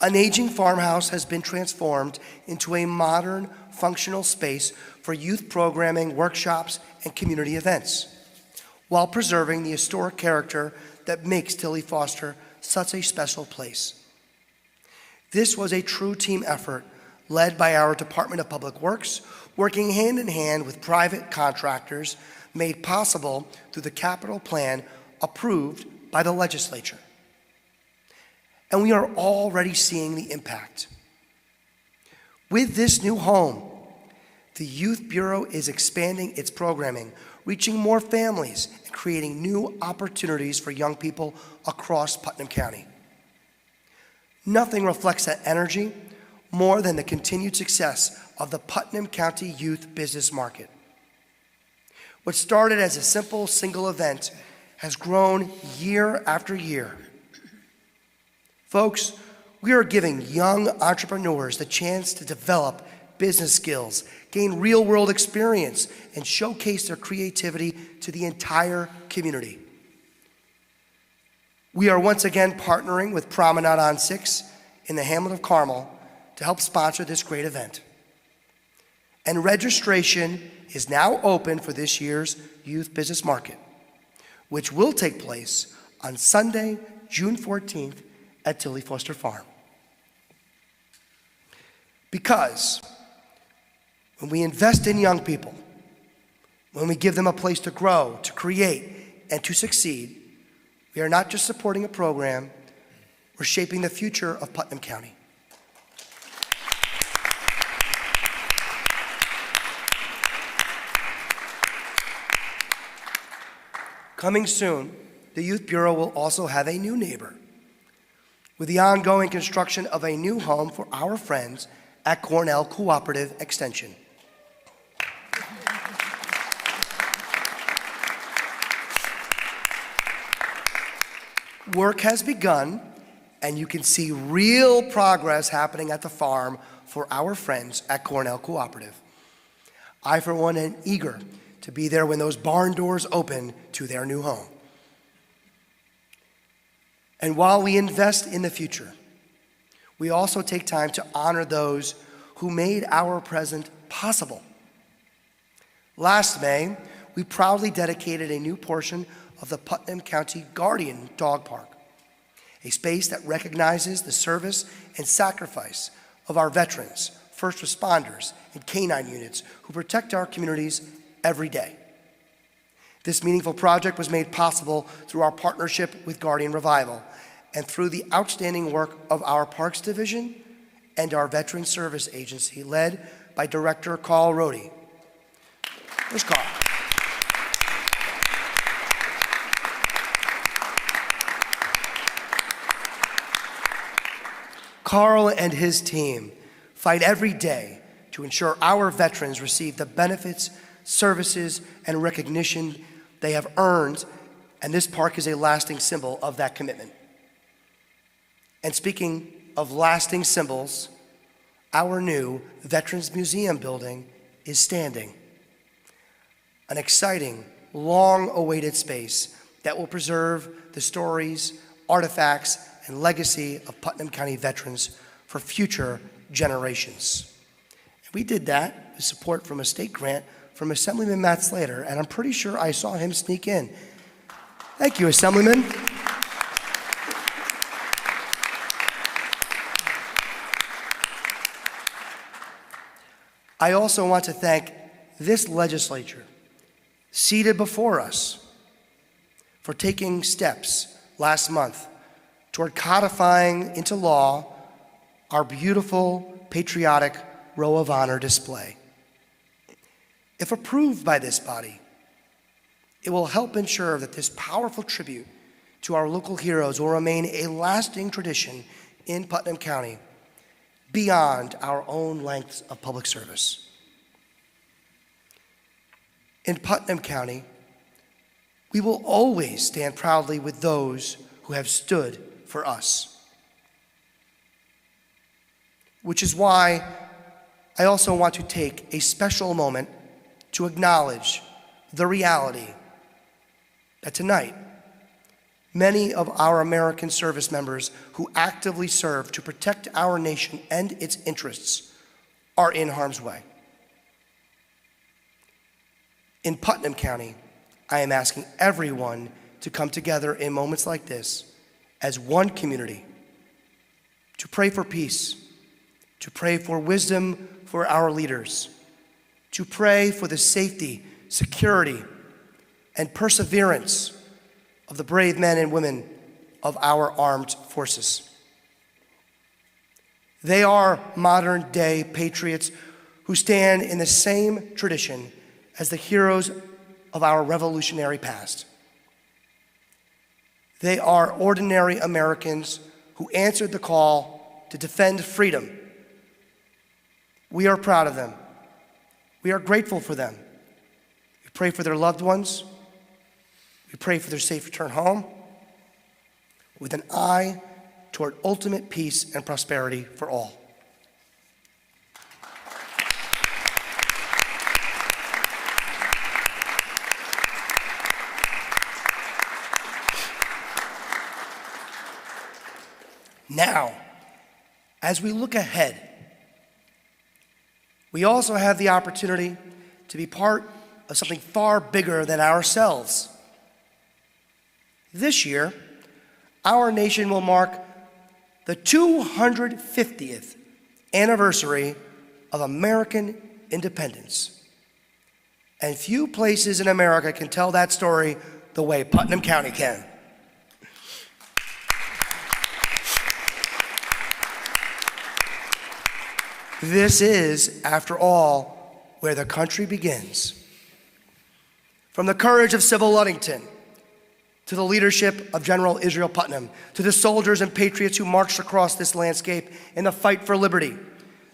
An aging farmhouse has been transformed into a modern, functional space for youth programming, workshops, and community events, while preserving the historic character that makes Tilly Foster such a special place. This was a true team effort led by our Department of Public Works, working hand in hand with private contractors, made possible through the capital plan approved by the legislature. And we are already seeing the impact. With this new home, the Youth Bureau is expanding its programming, reaching more families, and creating new opportunities for young people across Putnam County. Nothing reflects that energy more than the continued success of the Putnam County Youth Business Market. What started as a simple single event has grown year after year. Folks, we are giving young entrepreneurs the chance to develop business skills, gain real-world experience, and showcase their creativity to the entire community. We are once again partnering with Promenade on 6 in the Hamlet of Carmel to help sponsor this great event. And registration is now open for this year's Youth Business Market, which will take place on Sunday, June 14th at Tilly Foster Farm. Because when we invest in young people, when we give them a place to grow, to create, and to succeed, we are not just supporting a program, we're shaping the future of Putnam County. Coming soon, the Youth Bureau will also have a new neighbor, with the ongoing construction of a new home for our friends at Cornell Cooperative Extension. Work has begun, and you can see real progress happening at the farm for our friends at Cornell Cooperative. I, for one, am eager to be there when those barn doors open to their new home. And while we invest in the future, we also take time to honor those who made our present possible. Last May, we proudly dedicated a new portion of the Putnam County Guardian Dog Park, a space that recognizes the service and sacrifice of our veterans, first responders, and canine units who protect our communities every day. This meaningful project was made possible through our partnership with Guardian Revival and through the outstanding work of our Parks Division and our Veteran Service Agency, led by Director Carl Rohde. Where's Carl? Carl and his team fight every day to ensure our veterans receive the benefits, services, and recognition they have earned, and this park is a lasting symbol of that commitment. And speaking of lasting symbols, our new Veterans Museum building is standing. An exciting, long-awaited space that will preserve the stories, artifacts, and legacy of Putnam County veterans for future generations. And we did that with support from a state grant from Assemblyman Matt Slater, and I'm pretty sure I saw him sneak in. Thank you, Assemblyman. I also want to thank this legislature, seated before us, for taking steps last month toward codifying into law our beautiful, patriotic Row of Honor display. If approved by this body, it will help ensure that this powerful tribute to our local heroes will remain a lasting tradition in Putnam County beyond our own lengths of public service. In Putnam County, We will always stand proudly with those who have stood for us. Which is why I also want to take a special moment to acknowledge the reality that tonight, many of our American service members who actively serve to protect our nation and its interests are in harm's way. In Putnam County, I am asking everyone to come together in moments like this as one community to pray for peace, to pray for wisdom for our leaders, to pray for the safety, security, and perseverance of the brave men and women of our armed forces. They are modern-day patriots who stand in the same tradition as the heroes of our revolutionary past. They are ordinary Americans who answered the call to defend freedom. We are proud of them. We are grateful for them. We pray for their loved ones. We pray for their safe return home with an eye toward ultimate peace and prosperity for all. Now, as we look ahead, we also have the opportunity to be part of something far bigger than ourselves. This year, our nation will mark the 250th anniversary of American independence. And few places in America can tell that story the way Putnam County can. This is, after all, where the country begins. From the courage of Sybil Ludington, to the leadership of General Israel Putnam, to the soldiers and patriots who marched across this landscape in the fight for liberty,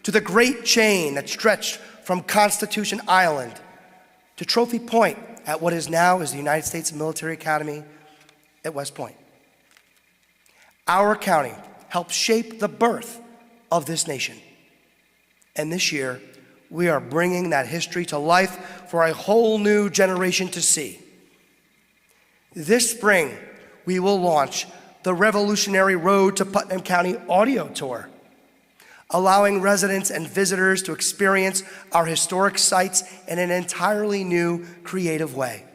to the great chain that stretched from Constitution Island to Trophy Point at what is now the United States Military Academy at West Point. Our county helped shape the birth of this nation. And this year, we are bringing that history to life for a whole new generation to see. This spring, we will launch the Revolutionary Road to Putnam County audio tour, allowing residents and visitors to experience our historic sites in an entirely new, creative way.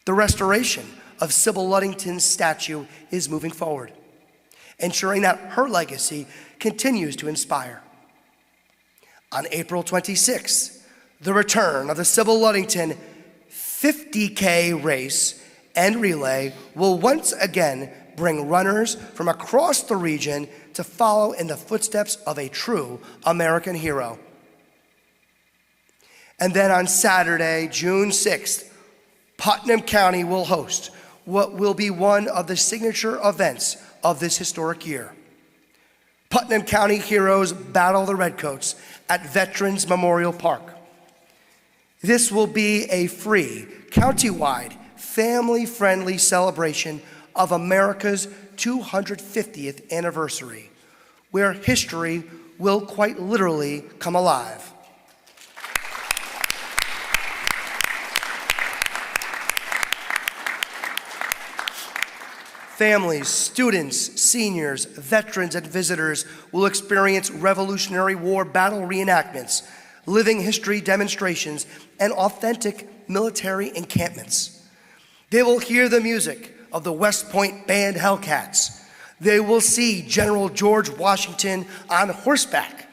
The restoration of Sybil Ludington's statue is moving forward, ensuring that her legacy continues to inspire. On April 26th, the return of the Sybil Ludington 50K race and relay will once again bring runners from across the region to follow in the footsteps of a true American hero. And then on Saturday, June 6th, Putnam County will host what will be one of the signature events of this historic year. Putnam County heroes battle the Redcoats at Veterans Memorial Park. This will be a free, county-wide, family-friendly celebration of America's 250th anniversary, where history will quite literally come alive. Families, students, seniors, veterans, and visitors will experience Revolutionary War battle reenactments, living history demonstrations, and authentic military encampments. They will hear the music of the West Point Band Hellcats. They will see General George Washington on horseback.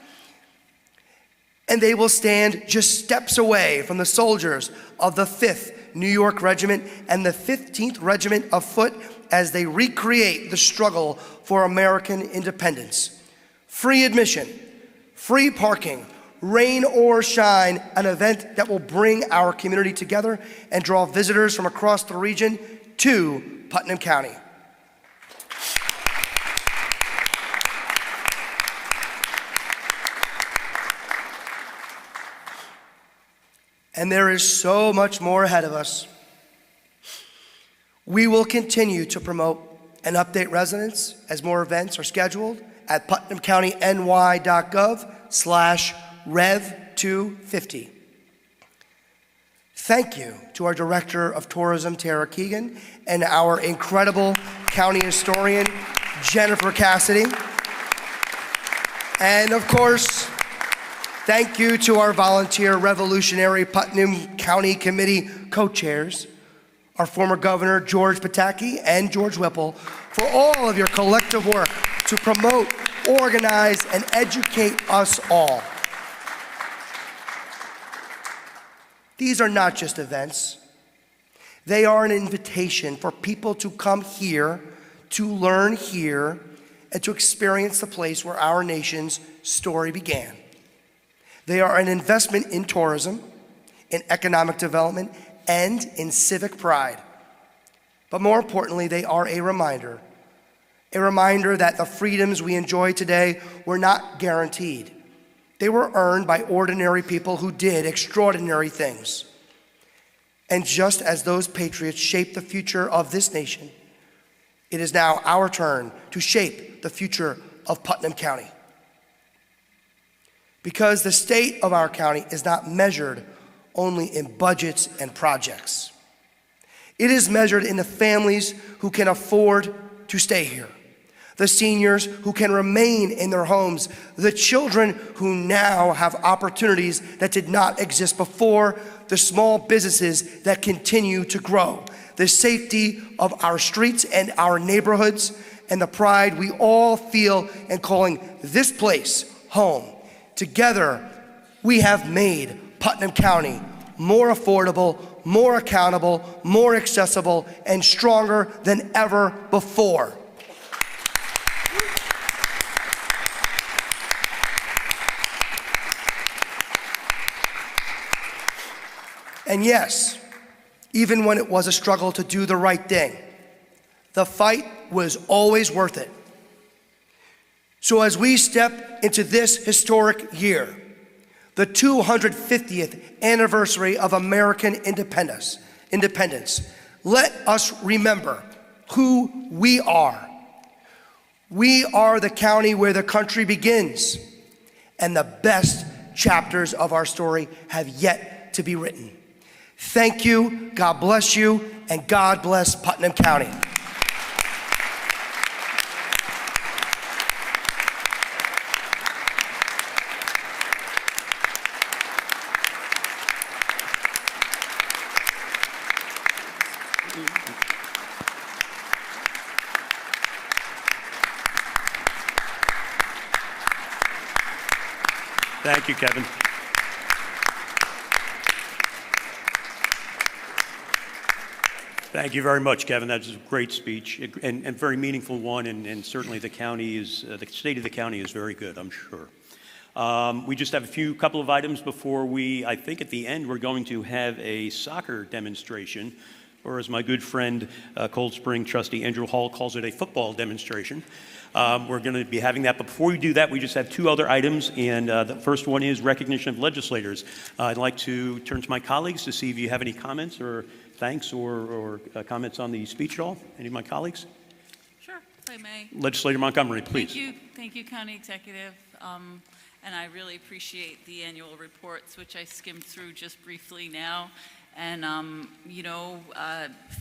And they will stand just steps away from the soldiers of the 5th New York Regiment and the 15th Regiment of Foot as they recreate the struggle for American independence. Free admission, free parking, rain or shine, an event that will bring our community together and draw visitors from across the region to Putnam County. And there is so much more ahead of us. We will continue to promote and update residents as more events are scheduled at putnamcountyny.gov/rev250. Thank you to our Director of Tourism, Tara Keegan, and our incredible county historian, Jennifer Cassidy. And of course, thank you to our volunteer revolutionary Putnam County Committee co-chairs, our former Governor George Pataki and George Whipple, for all of your collective work to promote, organize, and educate us all. These are not just events. They are an invitation for people to come here, to learn here, and to experience the place where our nation's story began. They are an investment in tourism, in economic development, and in civic pride. But more importantly, they are a reminder that the freedoms we enjoy today were not guaranteed. They were earned by ordinary people who did extraordinary things. And just as those patriots shaped the future of this nation, it is now our turn to shape the future of Putnam County. Because the state of our county is not measured only in budgets and projects. It is measured in the families who can afford to stay here, the seniors who can remain in their homes, the children who now have opportunities that did not exist before, the small businesses that continue to grow, the safety of our streets and our neighborhoods, and the pride we all feel in calling this place home. Together, we have made Putnam County more affordable, more accountable, more accessible, and stronger than ever before. And yes, even when it was a struggle to do the right thing, the fight was always worth it. So as we step into this historic year, the 250th anniversary of American independence, let us remember who we are. We are the county where the country begins, and the best chapters of our story have yet to be written. Thank you, God bless you, and God bless Putnam County. Thank you, Kevin. Thank you very much, Kevin. That's a great speech and very meaningful one, and certainly the county is, the state of the county is very good, I'm sure. We just have a couple of items before I think at the end we're going to have a soccer demonstration, or as my good friend, Cold Spring trustee Andrew Hall calls it, a football demonstration. We're going to be having that, but before we do that, we just have two other items, and the first one is recognition of legislators. I'd like to turn to my colleagues to see if you have any comments or thanks or comments on the speech at all. Any of my colleagues? Sure, if I may. Legislator Montgomery, please. Thank you, County Executive. And I really appreciate the annual reports, which I skimmed through just briefly now. And,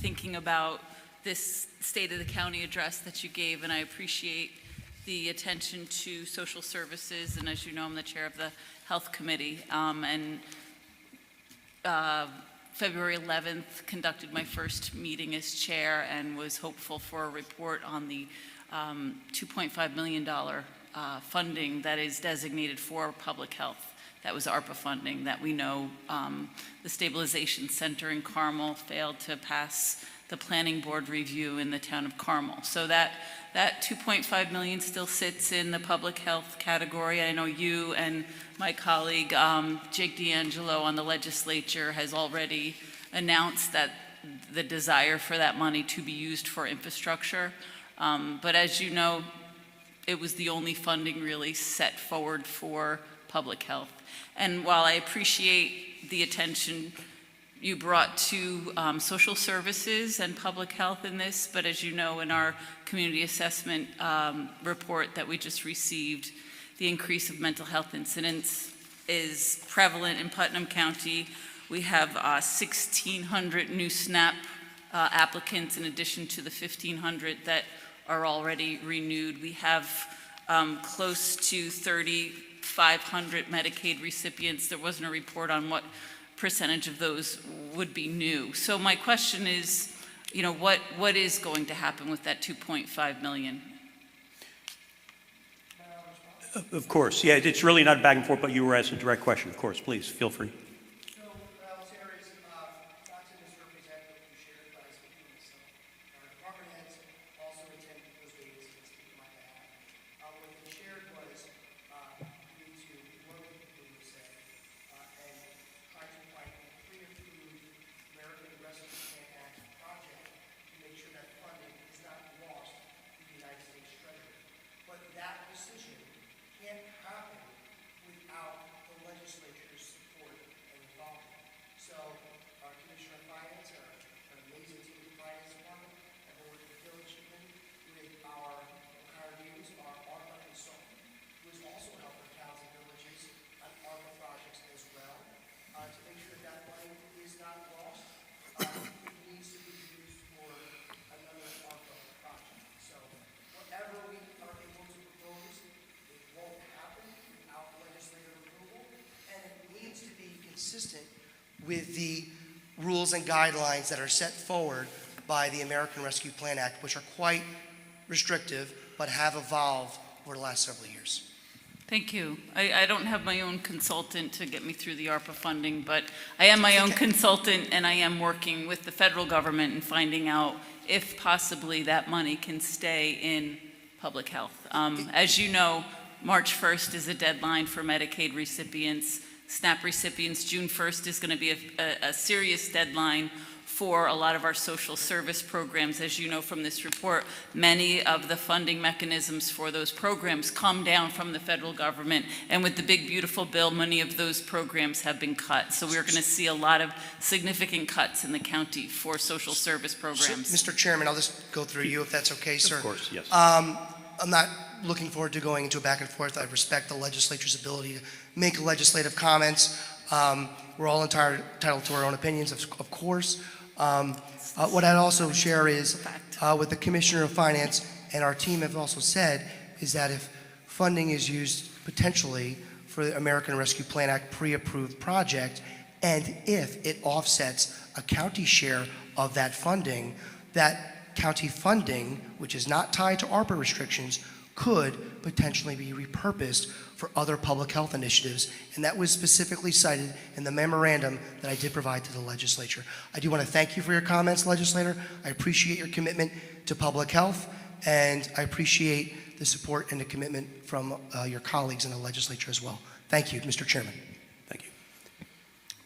thinking about this State of the County address that you gave, and I appreciate the attention to social services. And as you know, I'm the chair of the Health Committee. February 11th, conducted my first meeting as chair and was hopeful for a report on the $2.5 million funding that is designated for public health. That was ARPA funding that we know the Stabilization Center in Carmel failed to pass the planning board review in the town of Carmel. So that $2.5 million still sits in the public health category. I know you and my colleague Jake D'Angelo on the legislature has already announced that the desire for that money to be used for infrastructure. But as you know, it was the only funding really set forward for public health. And while I appreciate the attention you brought to social services and public health in this, but as you know, in our community assessment report that we just received, the increase of mental health incidents is prevalent in Putnam County. We have 1,600 new SNAP applicants in addition to the 1,500 that are already renewed. We have close to 3,500 Medicaid recipients. There wasn't a report on what percentage of those would be new. So my question is, you know, what is going to happen with that 2.5 million? Of course, yeah, it's really not a back and forth, but you were asked a direct question. Of course, please, feel free. So what I will say is, not to misrepresent what you shared, but I speak for myself. Our department heads also attended those meetings and speak on my behalf. What they shared was, we need to work with the people said, and try to find a pre-approved American Rescue Plan Act project to make sure that funding is not lost to the United States Treasury. But that decision can't happen without the legislature's support and involvement. So our Commissioner of Finance, our amazing team of the Finance Department, have worked diligently with our Caribbeans, our ARPA consultant, who has also helped our towns and villages on ARPA projects as well, to make sure that money is not lost. It needs to be used for another ARPA project. So whatever we are able to propose, it won't happen without legislative approval, and it needs to be consistent with the rules and guidelines that are set forward by the American Rescue Plan Act, which are quite restrictive, but have evolved over the last several years. Thank you. I don't have my own consultant to get me through the ARPA funding, but I am my own consultant, and I am working with the federal government and finding out if possibly that money can stay in public health. As you know, March 1st is a deadline for Medicaid recipients. SNAP recipients, June 1st is going to be a serious deadline for a lot of our social service programs. As you know from this report, many of the funding mechanisms for those programs come down from the federal government, and with the big beautiful bill, many of those programs have been cut. So we're going to see a lot of significant cuts in the county for social service programs. Mr. Chairman, I'll just go through you if that's okay, sir. Of course, yes. I'm not looking forward to going into a back and forth. I respect the legislature's ability to make legislative comments. We're all entitled to our own opinions, of course. What I'd also share is what the Commissioner of Finance and our team have also said is that if funding is used potentially for the American Rescue Plan Act pre-approved project, and if it offsets a county share of that funding, that county funding, which is not tied to ARPA restrictions, could potentially be repurposed for other public health initiatives, and that was specifically cited in the memorandum that I did provide to the legislature. I do want to thank you for your comments, legislator. I appreciate your commitment to public health, and I appreciate the support and the commitment from your colleagues in the legislature as well. Thank you, Mr. Chairman. Thank you.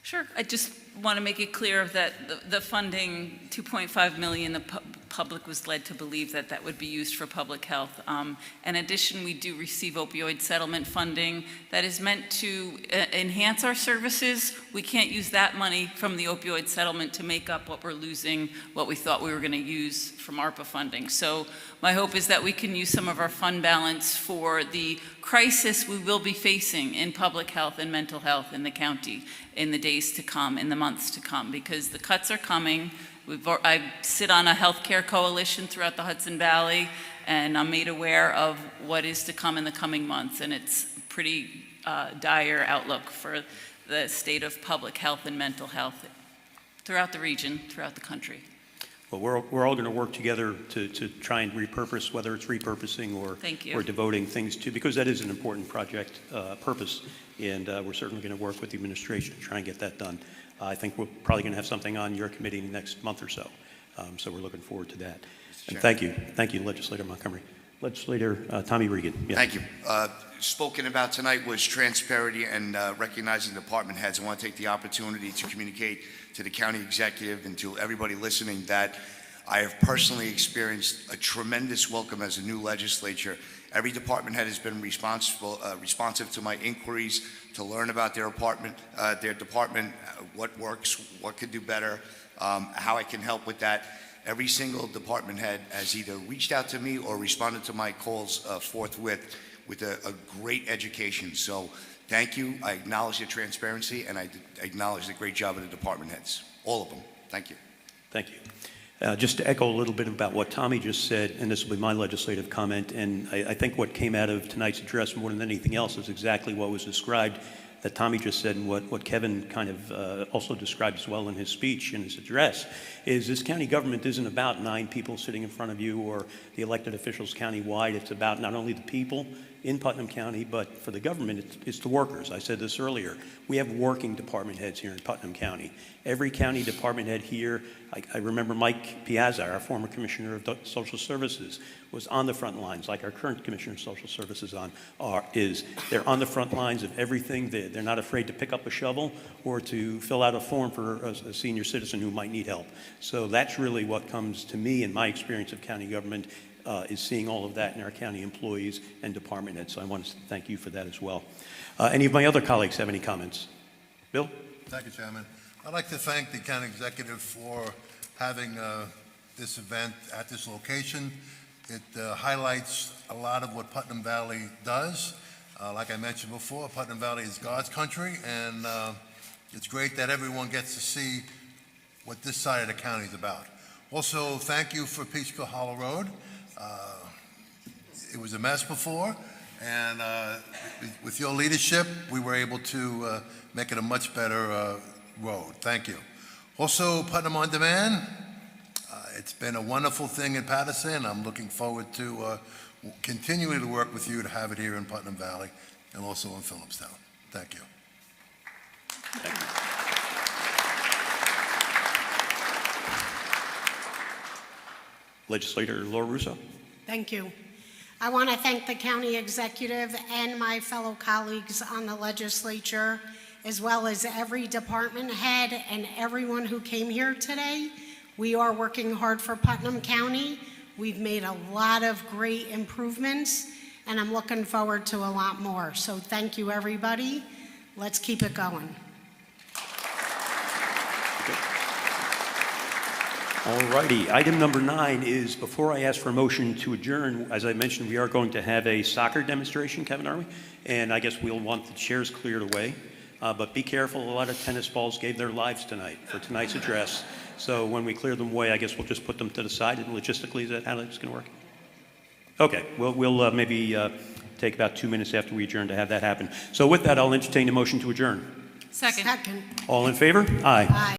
Sure. I just want to make it clear that the funding, 2.5 million, the public was led to believe that that would be used for public health. In addition, we do receive opioid settlement funding that is meant to enhance our services. We can't use that money from the opioid settlement to make up what we're losing, what we thought we were going to use from ARPA funding. So my hope is that we can use some of our fund balance for the crisis we will be facing in public health and mental health in the county in the days to come, in the months to come, because the cuts are coming. I sit on a healthcare coalition throughout the Hudson Valley, and I'm made aware of what is to come in the coming months, and it's a pretty dire outlook for the state of public health and mental health throughout the region, throughout the country. Well, we're all going to work together to try and repurpose, whether it's repurposing or devoting things to, because that is an important project purpose, and we're certainly going to work with the administration to try and get that done. I think we're probably going to have something on your committee next month or so. So we're looking forward to that. And thank you, Legislator Montgomery. Legislator Tommy Regan. Yeah. Thank you. Spoken about tonight was transparency and recognizing department heads. I want to take the opportunity to communicate to the county executive and to everybody listening that I have personally experienced a tremendous welcome as a new legislature. Every department head has been responsive to my inquiries to learn about their department, what works, what could do better, how I can help with that. Every single department head has either reached out to me or responded to my calls forthwith with a great education. So thank you. I acknowledge the transparency, and I acknowledge the great job of the department heads, all of them. Thank you. Thank you. Just to echo a little bit about what Tommy just said, and this will be my legislative comment, and I think what came out of tonight's address more than anything else is exactly what was described that Tommy just said, and what Kevin kind of also described as well in his speech, in his address, is this county government isn't about 9 people sitting in front of you or the elected officials county-wide. It's about not only the people in Putnam County, but for the government, it's the workers. I said this earlier. We have working department heads here in Putnam County. Every county department head here, I remember Mike Piazza, our former Commissioner of Social Services, was on the front lines, like our current Commissioner of Social Services is. They're on the front lines of everything. They're not afraid to pick up a shovel or to fill out a form for a senior citizen who might need help. So that's really what comes to me in my experience of county government, is seeing all of that in our county employees and department heads. So I want to thank you for that as well. Any of my other colleagues have any comments? Bill? Thank you, Chairman. I'd like to thank the county executive for having this event at this location. It highlights a lot of what Putnam Valley does. Like I mentioned before, Putnam Valley is God's country, and it's great that everyone gets to see what this side of the county is about. Also, thank you for Peachtree Hollow Road. It was a mess before, and with your leadership, we were able to make it a much better road. Thank you. Also, Putnam On Demand. It's been a wonderful thing in Patterson. I'm looking forward to continuing to work with you to have it here in Putnam Valley and also in Phillipstown. Thank you. Thank you. Legislator Laura Russo. Thank you. I want to thank the county executive and my fellow colleagues on the legislature, as well as every department head and everyone who came here today. We are working hard for Putnam County. We've made a lot of great improvements, and I'm looking forward to a lot more. So thank you, everybody. Let's keep it going. All righty. Item number 9 is, before I ask for a motion to adjourn, as I mentioned, we are going to have a soccer demonstration, Kevin, are we? And I guess we'll want the chairs cleared away. But be careful, a lot of tennis balls gave their lives tonight for tonight's address. So when we clear them away, I guess we'll just put them to the side. And logistically, is that how it's going to work? Okay. We'll maybe take about 2 minutes after we adjourn to have that happen. So with that, I'll entertain a motion to adjourn. Second. All in favor? Aye. Aye.